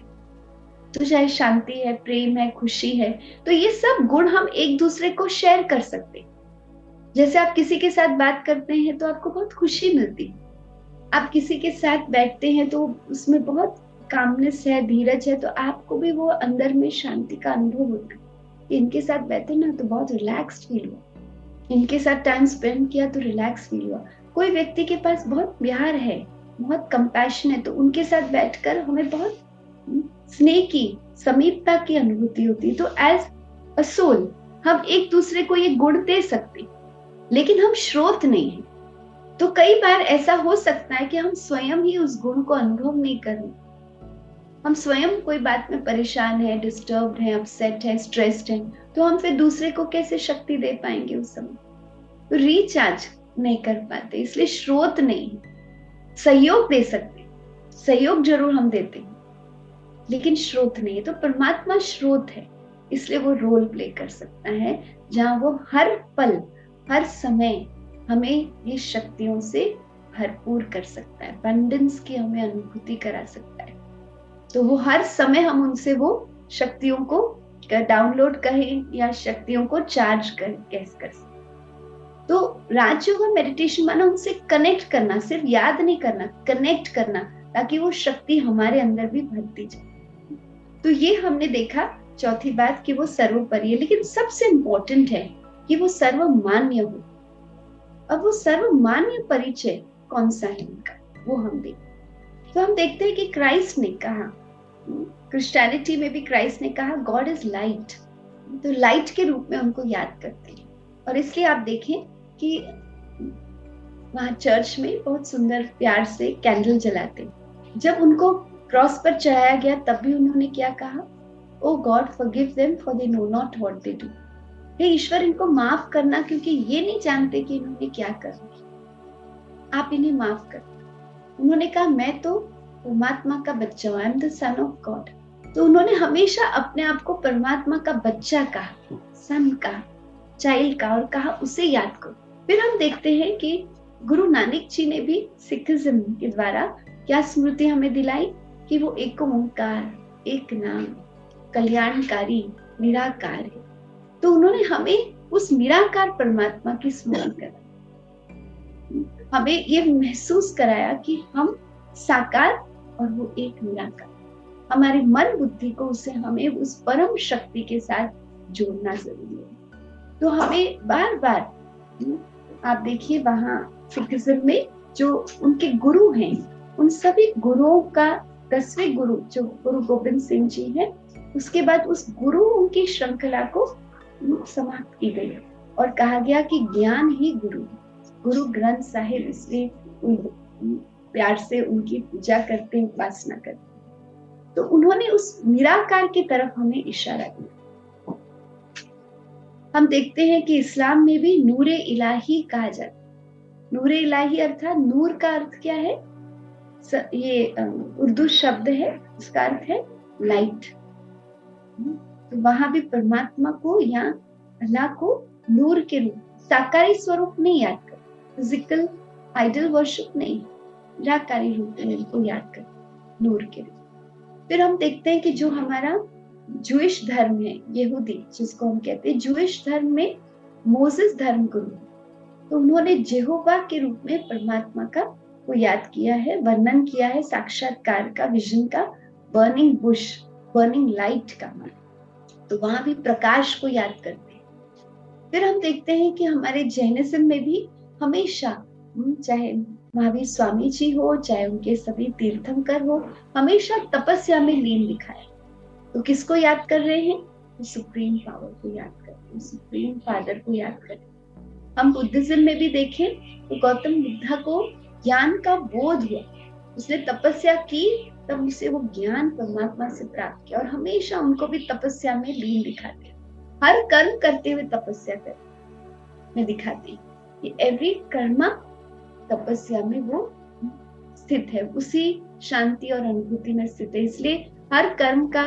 तो चाहे शांति है, प्रेम है, खुशी है, तो ये सब गुण हम एक दूसरे को शेयर कर सकते हैं। जैसे आप किसी के साथ बात करते हैं तो आपको बहुत खुशी मिलती है। आप किसी के साथ बैठते हैं तो उसमें बहुत कामनेस है, धीरज है, तो आपको भी वो अंदर में शांति का अनुभव होता है। इनके साथ बैठे ना तो बहुत रिलैक्स्ड फील हुआ, इनके साथ टाइम स्पेंड किया तो रिलैक्स फील हुआ। कोई व्यक्ति के पास बहुत प्यार है, बहुत कंपैशन है, तो उनके साथ बैठकर हमें बहुत स्नेह की, समीपता की अनुभूति होती है। तो एज अ सोल हम एक दूसरे को ये गुण दे सकते, लेकिन हम स्रोत नहीं है। तो कई बार ऐसा हो सकता है कि हम स्वयं ही उस गुण को अनुभव नहीं कर रहे। हम स्वयं कोई बात में परेशान है, डिस्टर्ब्ड है, अपसेट है, स्ट्रेस्ड है, तो हम फिर दूसरे को कैसे शक्ति दे पाएंगे उस समय? तो रिचार्ज नहीं कर पाते, इसलिए स्रोत नहीं है। सहयोग दे सकते, सहयोग जरूर हम देते हैं, लेकिन स्रोत नहीं है। तो परमात्मा स्रोत है, इसलिए वो रोल प्ले कर सकता है, जहां वो हर पल, हर समय हमें ये शक्तियों से भरपूर कर सकता है, अबंडेंस की हमें अनुभूति करा सकता है। तो वो हर समय हम उनसे वो शक्तियों को डाउनलोड करें या शक्तियों को चार्ज कर सकते। तो राजयोग और मेडिटेशन माना उनसे कनेक्ट करना, सिर्फ याद नहीं करना, कनेक्ट करना, ताकि वो शक्ति हमारे अंदर भी भरती जाए। तो ये हमने देखा चौथी बात कि वो सर्वोपरि है, लेकिन सबसे इंपॉर्टेंट है कि वो सर्वमान्य हो। अब वो सर्वमान्य परिचय कौन सा है उनका, वो हम देखते। तो हम देखते हैं कि क्राइस्ट ने कहा, क्रिश्चियनिटी में भी क्राइस्ट ने कहा, गॉड इज लाइट। तो लाइट के रूप में उनको याद करते हैं। और इसलिए आप देखें कि वहां चर्च में बहुत सुंदर प्यार से कैंडल जलाते हैं। जब उनको क्रॉस पर चढ़ाया गया तब भी उन्होंने क्या कहा? O God forgive them for they know not what they do. हे ईश्वर, इनको माफ करना क्योंकि ये नहीं जानते कि इन्होंने क्या करना। आप इन्हें माफ कर। उन्होंने कहा मैं तो परमात्मा का बच्चा हूं, I am the son of God. तो उन्होंने हमेशा अपने आप को परमात्मा का बच्चा कहा, सन का, चाइल्ड का, और कहा उसे याद करो। फिर हम देखते हैं कि गुरु नानक जी ने भी सिखिज्म के द्वारा क्या स्मृति हमें दिलाई कि वो एक ओंकार, एक नाम, कल्याणकारी, निराकार है। तो उन्होंने हमें उस निराकार परमात्मा की स्मृति कराई, हमें ये महसूस कराया कि हम साकार और वो एक निराकार। हमारे मन बुद्धि को उसे हमें उस परम शक्ति के साथ जोड़ना जरूरी है। तो हमें बार बार, आप देखिए वहां सिखिज्म में जो उनके गुरु हैं, उन सभी गुरुओं का 10वें गुरु जो गुरु गोविंद सिंह जी हैं, उसके बाद उस गुरुओं की श्रृंखला को समाप्त की गई और कहा गया कि ज्ञान ही गुरु है। गुरु ग्रंथ साहिब, इसलिए प्यार से उनकी पूजा करते, उपासना करते। तो उन्होंने उस निराकार की तरफ हमें इशारा किया। हम देखते हैं कि इस्लाम में भी नूरे इलाही कहा जाता है। नूरे इलाही अर्थात नूर का अर्थ क्या है? ये उर्दू शब्द है, उसका अर्थ है लाइट। तो वहां भी परमात्मा को या अल्लाह को नूर के रूप, साकारी स्वरूप नहीं याद कर, फिजिकल आइडल वर्शिप नहीं, निराकारी रूप में इनको याद कर, नूर के रूप। फिर हम देखते हैं कि जो हमारा जूइश धर्म है, यहूदी जिसको हम कहते हैं, जूइश धर्म में मोसेस धर्म गुरु, तो उन्होंने जेहोवा के रूप में परमात्मा का को याद किया है, वर्णन किया है साक्षात्कार का, विजन का, बर्निंग बुश, बर्निंग लाइट का। तो वहां भी प्रकाश को याद करते हैं। फिर हम देखते हैं कि हमारे जैनिज्म में भी हमेशा, चाहे महावीर स्वामी जी हो, चाहे उनके सभी तीर्थंकर हो, हमेशा तपस्या में लीन दिखाया। तो किसको याद कर रहे हैं? सुप्रीम पावर को याद कर रहे हैं, सुप्रीम फादर को याद कर रहे हैं। हम बुद्धिज्म में भी देखें तो गौतम बुद्धा को ज्ञान का बोध हुआ, उसने तपस्या की, तब उसे वो ज्ञान परमात्मा से प्राप्त किया। और हमेशा उनको भी तपस्या में लीन दिखाते, हर कर्म करते हुए तपस्या में दिखाते कि एवरी कर्मा तपस्या में वो स्थित है, उसी शांति और अनुभूति में स्थित है। इसलिए हर कर्म का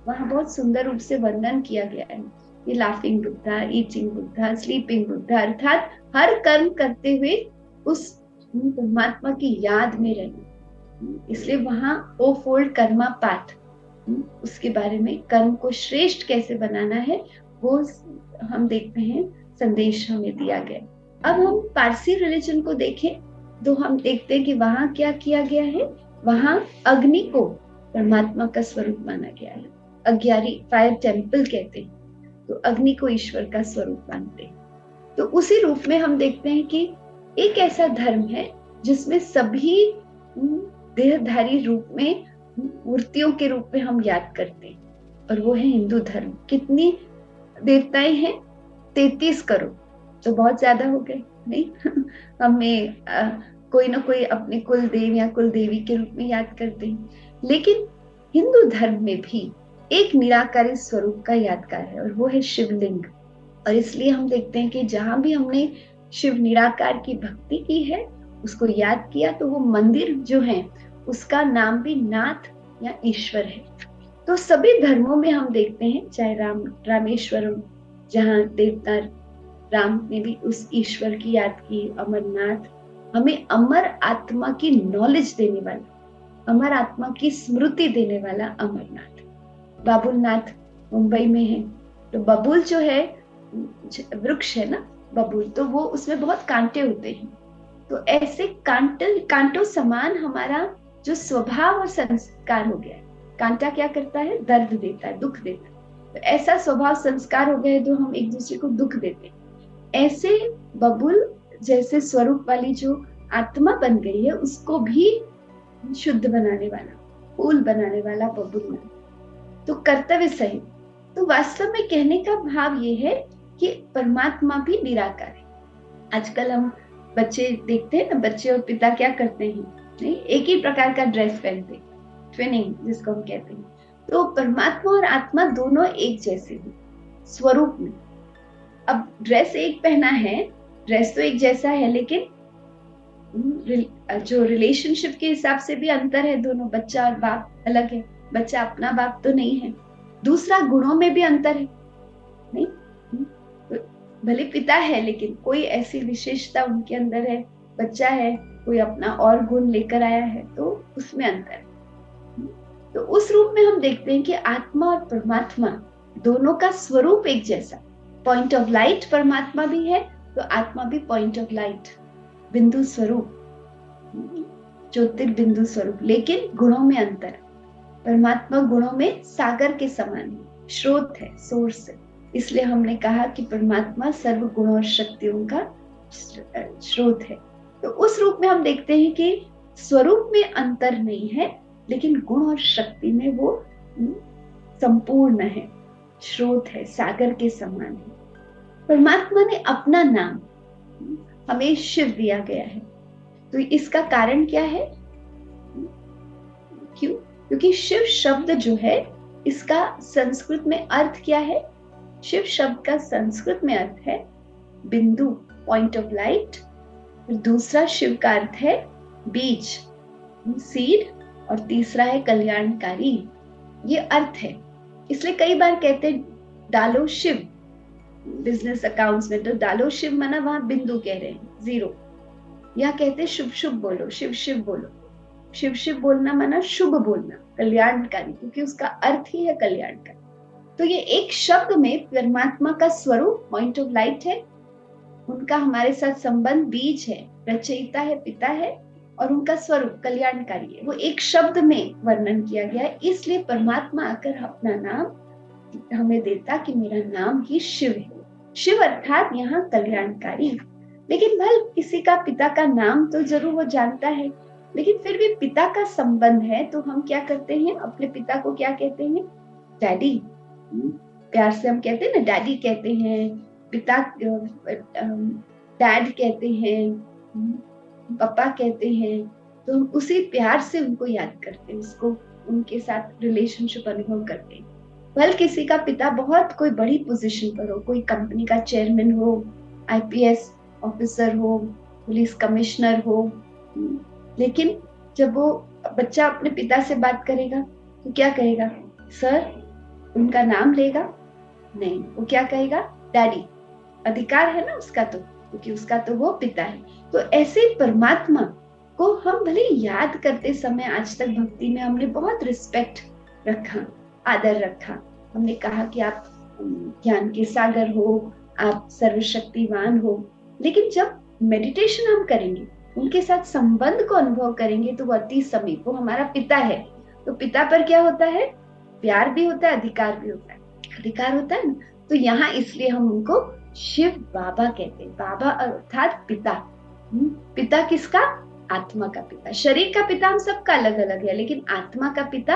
वहां बहुत सुंदर रूप से वर्णन किया गया है। ये laughing Buddha, eating Buddha, sleeping Buddha, अर्थात हर कर्म करते हुए उस परमात्मा की याद में रहना। इसलिए वहां ओ फोल्ड कर्मा पाथ, उसके बारे में, कर्म को श्रेष्ठ कैसे बनाना है, वो हम देखते हैं संदेश हमें दिया गया। अब हम पारसी रिलीजन को देखें तो हम देखते हैं कि वहां क्या किया गया है। वहां अग्नि को परमात्मा का स्वरूप माना गया है, अग्यारी फायर टेम्पल कहते हैं, तो अग्नि को ईश्वर का स्वरूप मानते हैं। तो उसी रूप में हम देखते हैं कि एक ऐसा धर्म है जिसमें सभी देहधारी रूप में, मूर्तियों के रूप में हम याद करते हैं, और वो है हिंदू धर्म। कितनी देवताएं हैं? 33 करोड़। तो बहुत ज्यादा हो गए नहीं? हमें कोई ना कोई अपने कुल देव या कुल देवी के रूप में याद करते हैं, लेकिन हिंदू धर्म में भी एक निराकारी स्वरूप का यादगार है, और वो है शिवलिंग। और इसलिए हम देखते हैं कि जहां भी हमने शिव निराकार की भक्ति की है, उसको याद किया, तो वो मंदिर जो है उसका नाम भी नाथ या ईश्वर है। तो सभी धर्मों में हम देखते हैं, चाहे रामेश्वरम जहाँ देवता राम ने भी उस ईश्वर की याद की, अमरनाथ, हमें अमर आत्मा की नॉलेज देने वाला, अमर आत्मा की स्मृति देने वाला अमरनाथ। बाबुलनाथ मुंबई में है, तो बबूल जो है वृक्ष है ना, बबूल, तो वो उसमें बहुत कांटे होते हैं। तो ऐसे कांटों समान हमारा जो स्वभाव और संस्कार हो गया है। कांटा क्या करता है? दर्द देता है, दुख देता है। तो ऐसा स्वभाव संस्कार हो गया है जो हम एक दूसरे को दुख देते हैं। ऐसे बबूल जैसे स्वरूप वाली जो आत्मा बन गई है, उसको भी शुद्ध बनाने वाला, फूल बनाने वाला बबूल। तो कर्तव्य सहित तो वास्तव में कहने का भाव ये है कि परमात्मा भी निराकार है। आजकल हम बच्चे देखते हैं ना, बच्चे और पिता क्या करते हैं, नहीं एक ही प्रकार का ड्रेस पहनते हैं, ट्विनिंग जिसको हम कहते हैं। तो परमात्मा और आत्मा दोनों एक जैसे हैं स्वरूप में। अब ड्रेस एक पहना है, ड्रेस तो एक जैसा है, लेकिन जो रिलेशनशिप के हिसाब से भी अंतर है। दोनों बच्चा और बाप अलग है, बच्चा अपना बाप तो नहीं है। दूसरा, गुणों में भी अंतर है, नहीं तो भले पिता है लेकिन कोई ऐसी विशेषता उनके अंदर है, बच्चा है कोई अपना और गुण लेकर आया है, तो उसमें अंतर है। तो उस रूप में हम देखते हैं कि आत्मा और परमात्मा दोनों का स्वरूप एक जैसा। पॉइंट ऑफ लाइट परमात्मा भी है, तो आत्मा भी पॉइंट ऑफ लाइट, बिंदु स्वरूप, ज्योतिर्बिंदु स्वरूप, लेकिन गुणों में अंतर। परमात्मा गुणों में सागर के समान है, स्रोत है, सोर्स है। इसलिए हमने कहा कि परमात्मा सर्व गुणों और शक्तियों का स्रोत है। तो उस रूप में हम देखते हैं कि स्वरूप में अंतर नहीं है, लेकिन गुण और शक्ति में वो संपूर्ण है, स्रोत है, सागर के समान है। परमात्मा ने अपना नाम हमें शिव दिया गया है। तो इसका कारण क्या है? क्यों? क्योंकि शिव शब्द जो है, इसका संस्कृत में अर्थ क्या है? शिव शब्द का संस्कृत में अर्थ है बिंदु, पॉइंट ऑफ लाइट। दूसरा शिव का अर्थ है बीज, सीड, और तीसरा है कल्याणकारी। ये अर्थ है। इसलिए कई बार कहते हैं डालो शिव, बिजनेस अकाउंट्स में तो डालो शिव माना वहां बिंदु कह रहे हैं, जीरो। या कहते हैं शुभ शुभ बोलो, शिव शिव बोलो। शिव शिव बोलना माना शुभ बोलना, कल्याणकारी, क्योंकि उसका अर्थ ही है कल्याणकारी। तो ये एक शब्द में परमात्मा का स्वरूप पॉइंट ऑफ लाइट है, उनका हमारे साथ संबंध बीज है, रचयिता है, पिता है, और उनका स्वरूप कल्याणकारी है। वो एक शब्द में वर्णन किया गया है। इसलिए परमात्मा आकर अपना नाम हमें देता कि मेरा नाम ही शिव है। शिव अर्थात यहाँ कल्याणकारी। लेकिन भल किसी का पिता का नाम तो जरूर वो जानता है, लेकिन फिर भी पिता का संबंध है, तो हम क्या करते हैं, अपने पिता को क्या कहते हैं? डैडी। प्यार से हम कहते हैं ना, डैडी कहते हैं, पिता डैड कहते हैं, पापा कहते हैं। तो हम उसी प्यार से उनको याद करते हैं, उसको उनके साथ रिलेशनशिप अनुभव करते हैं। भले किसी का पिता बहुत कोई बड़ी पोजीशन पर हो, कोई कंपनी का चेयरमैन हो, आईपीएस ऑफिसर हो, पुलिस कमिश्नर हो, लेकिन जब वो बच्चा अपने पिता से बात करेगा तो क्या कहेगा? सर। उनका नाम लेगा? नहीं, वो क्या कहेगा? डैडी। अधिकार है ना उसका, तो क्योंकि उसका तो वो पिता है। तो ऐसे परमात्मा को हम भले याद करते समय आज तक भक्ति में हमने बहुत रिस्पेक्ट रखा, आदर रखा। हमने कहा कि आप ज्ञान के सागर हो, आप सर्वशक्तिवान हो, लेकिन जब मेडिटेशन हम करेंगे, उनके साथ संबंध को अनुभव करेंगे, तो वो अति समीप, वो हमारा पिता है। तो पिता पर क्या होता है? प्यार भी होता है, अधिकार भी होता है। अधिकार होता है ना, तो यहाँ इसलिए हम उनको शिव बाबा कहते हैं। बाबा अर्थात पिता। पिता किसका? आत्मा का पिता। शरीर का पिता हम सबका अलग अलग है, लेकिन आत्मा का पिता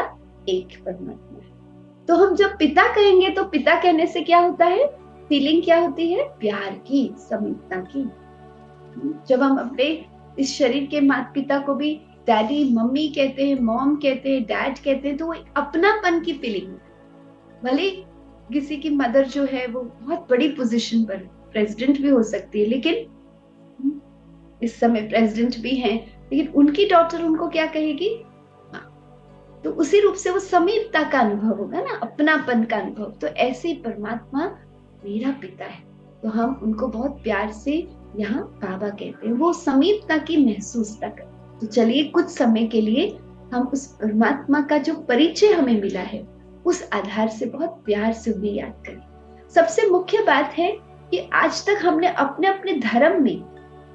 एक परमात्मा है। तो हम जब पिता कहेंगे, तो पिता कहने से क्या होता है? फीलिंग क्या होती है? प्यार की, समीपता की। जब हम अपने इस शरीर के माता पिता को भी डैडी मम्मी कहते हैं, मॉम कहते हैं, डैड कहते हैं, तो वो अपनापन की फीलिंग है। भले किसी की मदर जो है वो बहुत बड़ी पोजीशन पर, प्रेसिडेंट भी हो सकती है, लेकिन इस समय प्रेसिडेंट भी हैं, लेकिन उनकी डॉटर उनको क्या कहेगी? हाँ। तो उसी रूप से वो समीपता का अनुभव होगा ना, अपनापन का अनुभव। तो ऐसे परमात्मा मेरा पिता है, तो हम उनको बहुत प्यार से यहाँ बाबा कहते हैं। वो समीपता की महसूसता कर। तो चलिए कुछ समय के लिए हम उस परमात्मा का जो परिचय हमें मिला है, उस आधार से बहुत प्यार से उन्हें याद करें। सबसे मुख्य बात है कि आज तक हमने अपने अपने धर्म में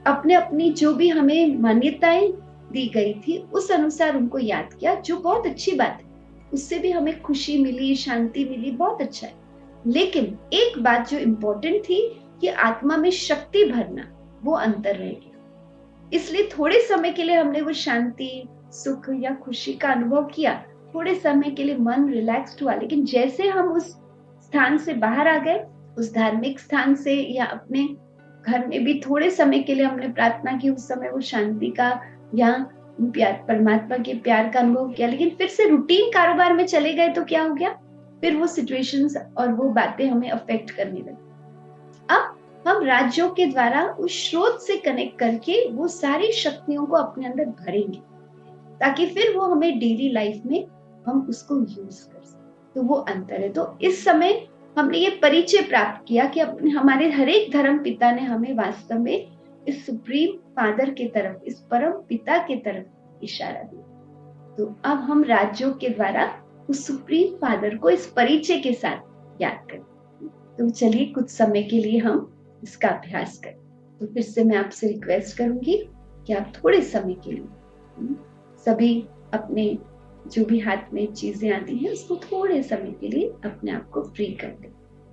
अपने अपनी जो भी हमें मान्यताएं दी गई थी, उस अनुसार उनको याद किया, जो बहुत अच्छी बात है। उससे भी हमें खुशी मिली, शांति मिली, बहुत अच्छा है। लेकिन एक बात जो इम्पोर्टेंट थी कि आत्मा में शक्ति भरना, वो अंतर रह गया। इसलिए थोड़े समय के लिए हमने वो शांति, सुख या खुशी का अनुभव किया, थोड़े समय के लिए मन रिलैक्स्ड हुआ, लेकिन जैसे हम उस स्थान से बाहर आ गए, उस धार्मिक स्थान से, या अपने घर में भी थोड़े समय के लिए हमने प्रार्थना की, उस समय वो शांति का या प्यार, परमात्मा के प्यार का अनुभव किया, लेकिन फिर से रूटीन कारोबार में चले गए तो क्या हो गया, फिर वो सिचुएशंस और वो बातें हमें अफेक्ट करने लगी। अब हम राज्यों के द्वारा उस स्रोत से कनेक्ट करके वो सारी शक्तियों को अपने अंदर भरेंगे, ताकि फिर वो हमें डेली लाइफ में हम उसको यूज कर सकें। तो वो अंतर है। तो इस समय हमने ये परिचय प्राप्त किया कि अपने हमारे हर एक धर्म पिता ने हमें वास्तव में इस सुप्रीम फादर के तरफ, इस परम पिता के तरफ इशारा दिया। तो अब हम राज्यों के द्वारा उस सुप्रीम फादर को इस परिचय के साथ याद करें। तो चलिए कुछ समय के लिए हम इसका अभ्यास करें। तो फिर से मैं आपसे रिक्वेस्ट करूंगी कि आप थोड़े समय के लिए सभी अपने जो भी हाथ में चीजें आती हैं उसको थोड़े समय के लिए अपने आप को फ्री कर दें।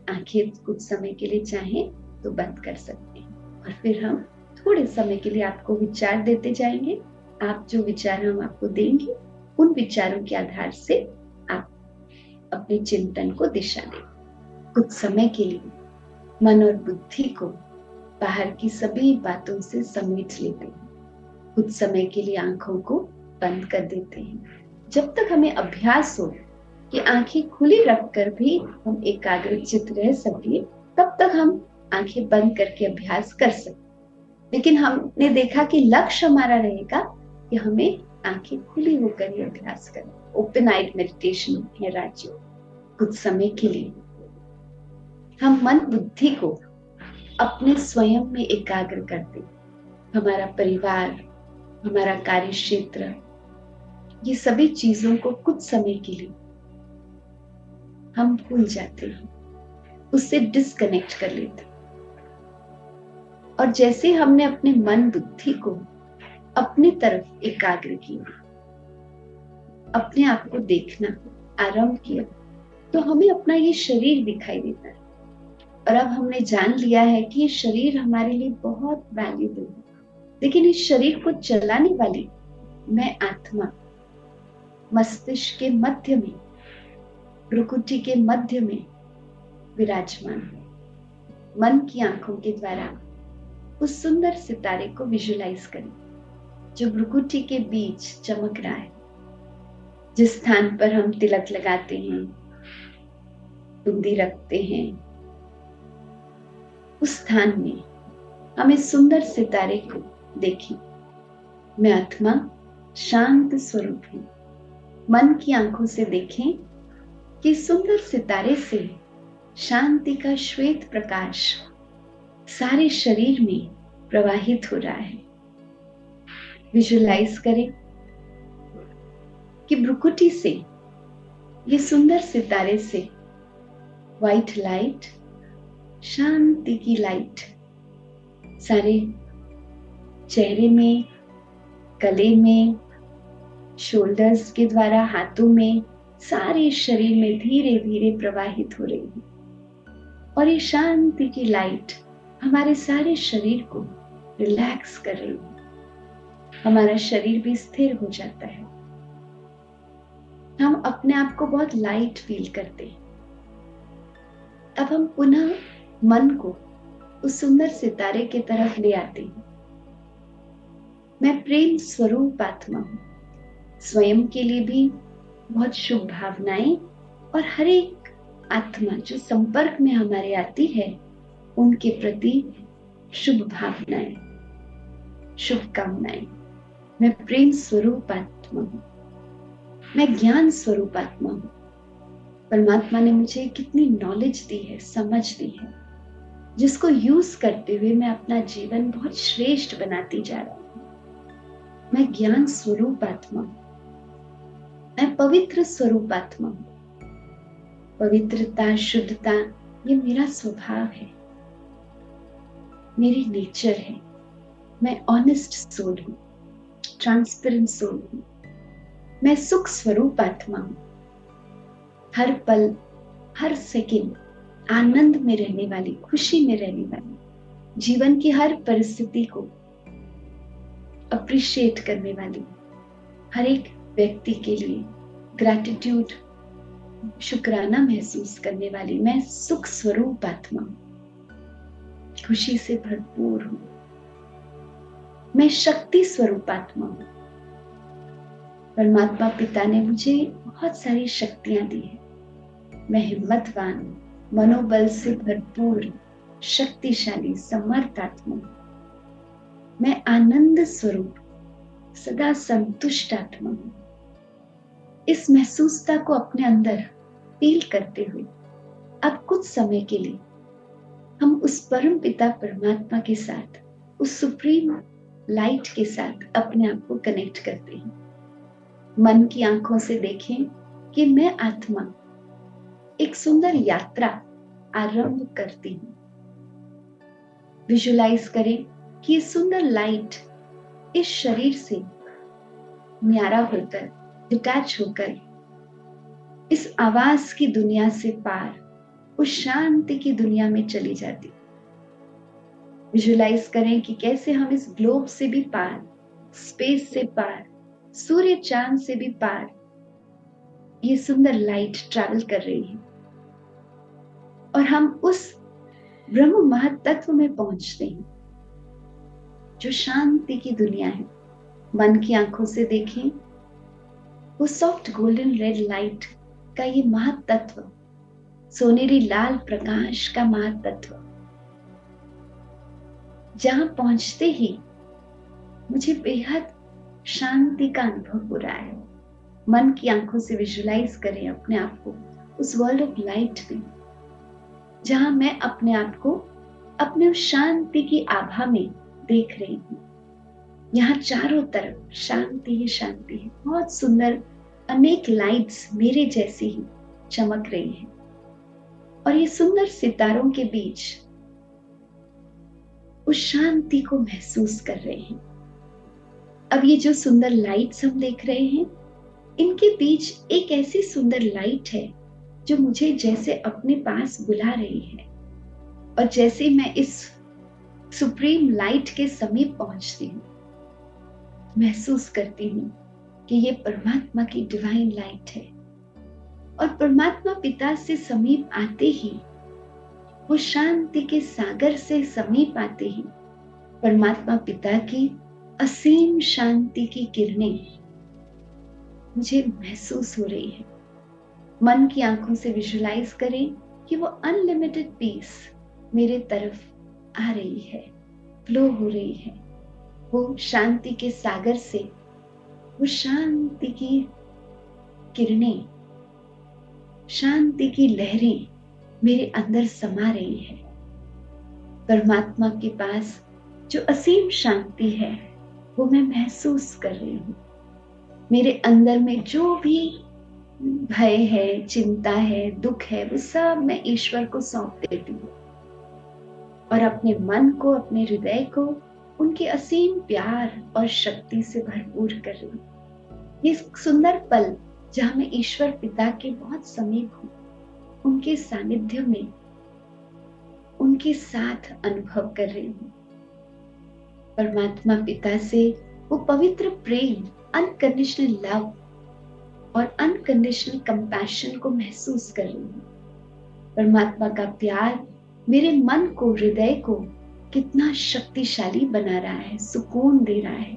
आंखें कुछ समय के लिए चाहें तो बंद कर सकते हैं, और फिर हम थोड़े समय के लिए आपको विचार देते जाएंगे। आप जो विचार हम आपको देंगे उन विचारों के आधार से आप अपने चिंतन को दिशा दें। कुछ समय के लिए मन और बुद्धि को बाहर की सभी बातों से समेट लेते हैं। कुछ समय के लिए आंखों को बंद कर देते हैं। जब तक हमें अभ्यास हो कि आंखें खुली रखकर भी हम एकाग्रचित्त रह सके, तब तक हम आंखें बंद करके अभ्यास कर सकते। लेकिन हमने देखा कि लक्ष्य हमारा रहेगा कि हमें आंखें खुली होकर ही अभ्यास करें। ओपन आइड मेडिटेशन है राज्य। कुछ समय के लिए हम मन बुद्धि को अपने स्वयं में एकाग्र करते। हमारा परिवार, हमारा कार्य क्षेत्र, ये सभी चीजों को कुछ समय के लिए हम भूल जाते हैं, उससे डिस्कनेक्ट कर लेते हैं। और जैसे हमने अपने मन बुद्धि को अपनी तरफ एकाग्र किया, अपने आप को देखना आरंभ किया, तो हमें अपना ये शरीर दिखाई देता है। और अब हमने जान लिया है कि ये शरीर हमारे लिए बहुत वैल्यूएबल है, लेकिन इस शरीर को चलाने वाली मैं आत्मा मस्तिष्क के मध्य में, भ्रुकुटी के मध्य में विराजमान है। मन की आंखों के द्वारा उस सुंदर सितारे को विजुलाइज करें जो भ्रुकुटी के बीच चमक रहा है। जिस स्थान पर हम तिलक लगाते हैं, बिंदी रखते हैं, उस स्थान में हम इस सुंदर सितारे को देखें। मैं आत्मा शांत स्वरूप हूं। मन की आंखों से देखें कि सुंदर सितारे से शांति का श्वेत प्रकाश सारे शरीर में प्रवाहित हो रहा है। विजुलाइज करें कि भ्रुकुटी से, ये सुंदर सितारे से व्हाइट लाइट, शांति की लाइट सारे चेहरे में, गले में, शोल्डर्स के द्वारा, हाथों में, सारे शरीर में धीरे धीरे प्रवाहित हो रही है। और ये शांति की लाइट हमारे सारे शरीर को रिलैक्स कर रही है। हमारा शरीर भी स्थिर हो जाता है। हम अपने आप को बहुत लाइट फील करते हैं। अब हम पुनः मन को उस सुंदर सितारे की तरफ ले आते हैं। मैं प्रेम स्वरूप आत्मा हूं। स्वयं के लिए भी बहुत शुभ भावनाएं, और हर एक आत्मा जो संपर्क में हमारे आती है उनके प्रति शुभ भावनाएं, शुभकामनाएं। मैं प्रेम स्वरूप आत्मा हूं। मैं ज्ञान स्वरूप आत्मा हूं। परमात्मा ने मुझे कितनी नॉलेज दी है, समझ दी है, जिसको यूज करते हुए मैं अपना जीवन बहुत श्रेष्ठ बनाती जा रहा हूं। मैं ज्ञान स्वरूप आत्मा हूं। मैं पवित्र स्वरूप आत्मा हूं। पवित्रता, शुद्धता, ये मेरा स्वभाव है, मेरी नेचर है। मैं ऑनेस्ट सोल हूं, ट्रांसपेरेंट सोल हूं। मैं सुख स्वरूप आत्मा हूं। हर पल, हर सेकंड आनंद में रहने वाली, खुशी में रहने वाली, जीवन की हर परिस्थिति को अप्रिशिएट करने वाली, हर एक व्यक्ति के लिए ग्रैटिट्यूड शुक्राना महसूस करने वाली, मैं सुख स्वरूप आत्मा हूं, खुशी से भरपूर हूं, मैं शक्ति स्वरूप आत्मा हूं। परमात्मा पिता ने मुझे बहुत सारी शक्तियां दी है। मैं हिम्मतवान, मनोबल से भरपूर, शक्तिशाली, समर्थ आत्मा हूं। मैं आनंद स्वरूप, सदा संतुष्ट आत्मा हूं। इस महसूसता को अपने अंदर फील करते हुए अब कुछ समय के लिए हम उस परम पिता परमात्मा के साथ, उस सुप्रीम लाइट के साथ अपने आप को कनेक्ट करते हैं। मन की आंखों से देखें कि मैं आत्मा एक सुंदर यात्रा आरंभ करती हूँ। विजुलाइज करें कि ये सुंदर लाइट इस शरीर से न्यारा होकर, डिटैच होकर इस आवाज की दुनिया से पार उस शांति की दुनिया में चली जाती। विजुलाइज करें कि कैसे हम इस ग्लोब से भी पार, स्पेस से पार, सूर्य चांद से भी पार ये सुंदर लाइट ट्रैवल कर रही है और हम उस ब्रह्म महत्त्व में पहुंचते हैं जो शांति की दुनिया है। मन की आंखों से देखें वो सॉफ्ट गोल्डन रेड लाइट का ये महत्त्व, सोनेरी लाल प्रकाश का महत्त्व, जहां पहुंचते ही मुझे बेहद शांति का अनुभव हो रहा है। मन की आंखों से विजुलाइज करें अपने आप को उस वर्ल्ड ऑफ लाइट में, जहां मैं अपने आप को अपने उस शांति की आभा में देख रही हूँ। यहाँ चारों तरफ शांति ही शांति है। बहुत सुंदर अनेक लाइट्स मेरे जैसी ही चमक रही है और ये सुंदर सितारों के बीच उस शांति को महसूस कर रहे हैं। अब ये जो सुंदर लाइट्स हम देख रहे हैं, इनके बीच एक ऐसी सुंदर लाइट है जो मुझे जैसे अपने पास बुला रही है और जैसे मैं इस सुप्रीम लाइट के समीप पहुंचती हूँ, महसूस करती हूँ कि ये परमात्मा की डिवाइन लाइट है और परमात्मा पिता से समीप आते ही, वो शांति के सागर से समीप आते ही परमात्मा पिता की असीम शांति की किरणें मुझे महसूस हो रही है। मन की आंखों से विजुलाइज करें कि वो अनलिमिटेड पीस मेरे तरफ आ रही है, फ्लो हो रही है। वो शांति के सागर से वो शांति की किरणें, शांति की लहरें मेरे अंदर समा रही है। परमात्मा के पास जो असीम शांति है वो मैं महसूस कर रही हूँ। मेरे अंदर में जो भी भय है, चिंता है, दुख है, वो सब मैं ईश्वर को सौंप देती हूँ और अपने मन को, अपने हृदय को उनके असीम प्यार और शक्ति से भरपूर कर रही हूँ। ये सुंदर पल जहाँ मैं ईश्वर पिता के बहुत समीप हूँ, उनके सानिध्य में उनके साथ अनुभव कर रही हूँ। परमात्मा पिता से वो पवित्र प्रेम, अनकंडीशनल लव और अनकंडीशनल कंपैशन को महसूस कर रही हूँ। परमात्मा का प्यार मेरे मन को, हृदय को कितना शक्तिशाली बना रहा है, सुकून दे रहा है।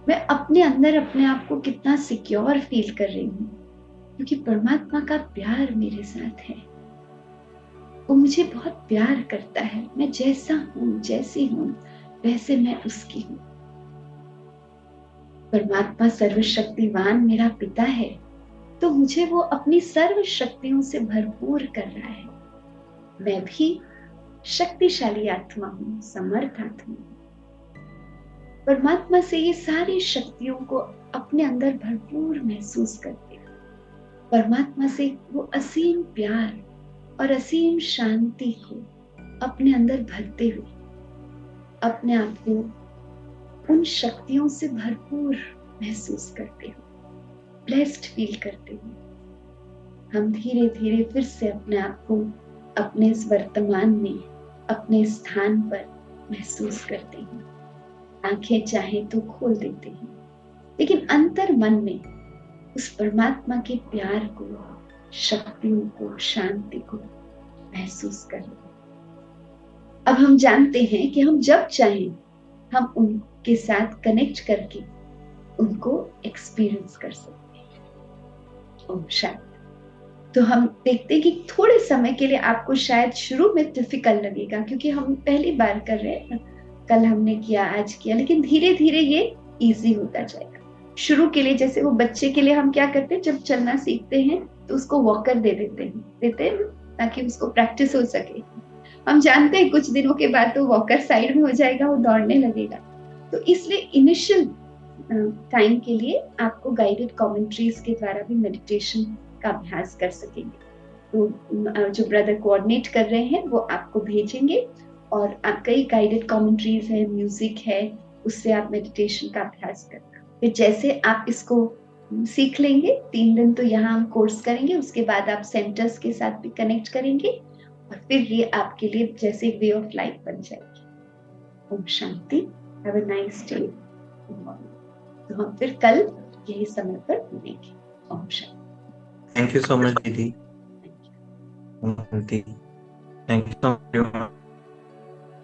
मैं अपने अंदर अपने आप को कितना सिक्योर फील कर रही हूँ क्योंकि परमात्मा का प्यार मेरे साथ है। वो मुझे बहुत प्यार करता है। मैं जैसा हूँ, जैसी हूँ, वैसे मैं उसकी हूँ। परमात्मा सर्वशक्तिवान मेरा पिता है तो मुझे वो अपनी सर्व शक्तियों से भरपूर कर रहा है। मैं भी शक्तिशाली आत्मा हूँ, समर्थ आत्मा हूँ। परमात्मा से ये सारी शक्तियों को अपने अंदर भरपूर महसूस करते हैं। परमात्मा से वो असीम प्यार और असीम शांति को अपने अंदर भरते हुए अपने आप को उन शक्तियों से भरपूर महसूस करते हो, ब्लेस्ड फील करते हो। हम धीरे धीरे फिर से अपने आप को अपने इस वर्तमान में, अपने स्थान पर महसूस करते हैं। आंखें चाहे तो खोल देते हैं, लेकिन अंतर मन में उस परमात्मा के प्यार को, शक्तियों को, शांति को महसूस करें। अब हम जानते हैं कि हम जब चाहें हम उनके साथ कनेक्ट करके उनको एक्सपीरियंस कर सकते हैं। ओम शांति। तो हम देखते हैं कि थोड़े समय के लिए आपको शायद शुरू में डिफिकल्ट लगेगा, क्योंकि हम पहली बार कर रहे हैं। कल हमने किया, आज किया, लेकिन धीरे धीरे ये इजी होता जाएगा। शुरू के लिए जैसे वो बच्चे के लिए हम क्या करते हैं, जब चलना सीखते हैं तो उसको वॉकर देते हैं ताकि उसको प्रैक्टिस हो सके। हम जानते हैं कुछ दिनों के बाद तो वॉकर साइड में हो जाएगा, वो दौड़ने लगेगा। तो इसलिए इनिशियल टाइम के लिए आपको गाइडेड कमेंट्रीज के द्वारा भी मेडिटेशन का अभ्यास कर सकेंगे। तो जो ब्रदर कोऑर्डिनेट कर रहे हैं वो आपको भेजेंगे, और कई गाइडेड कमेंट्रीज है, म्यूजिक है, उससे आप मेडिटेशन का अभ्यास करना। फिर जैसे आप इसको सीख लेंगे, 3 दिन तो यहाँ हम कोर्स करेंगे, उसके बाद आप सेंटर्स के साथ भी कनेक्ट करेंगे, और फिर ये आपके लिए जैसे वे ऑफ लाइफ बन जाएगी। ओम शांति। Have a nice day. तो हम फिर कल यही समय पर मिलेंगे। ओम शांति। थैंक यू सो मच दीदी। Thank you so much.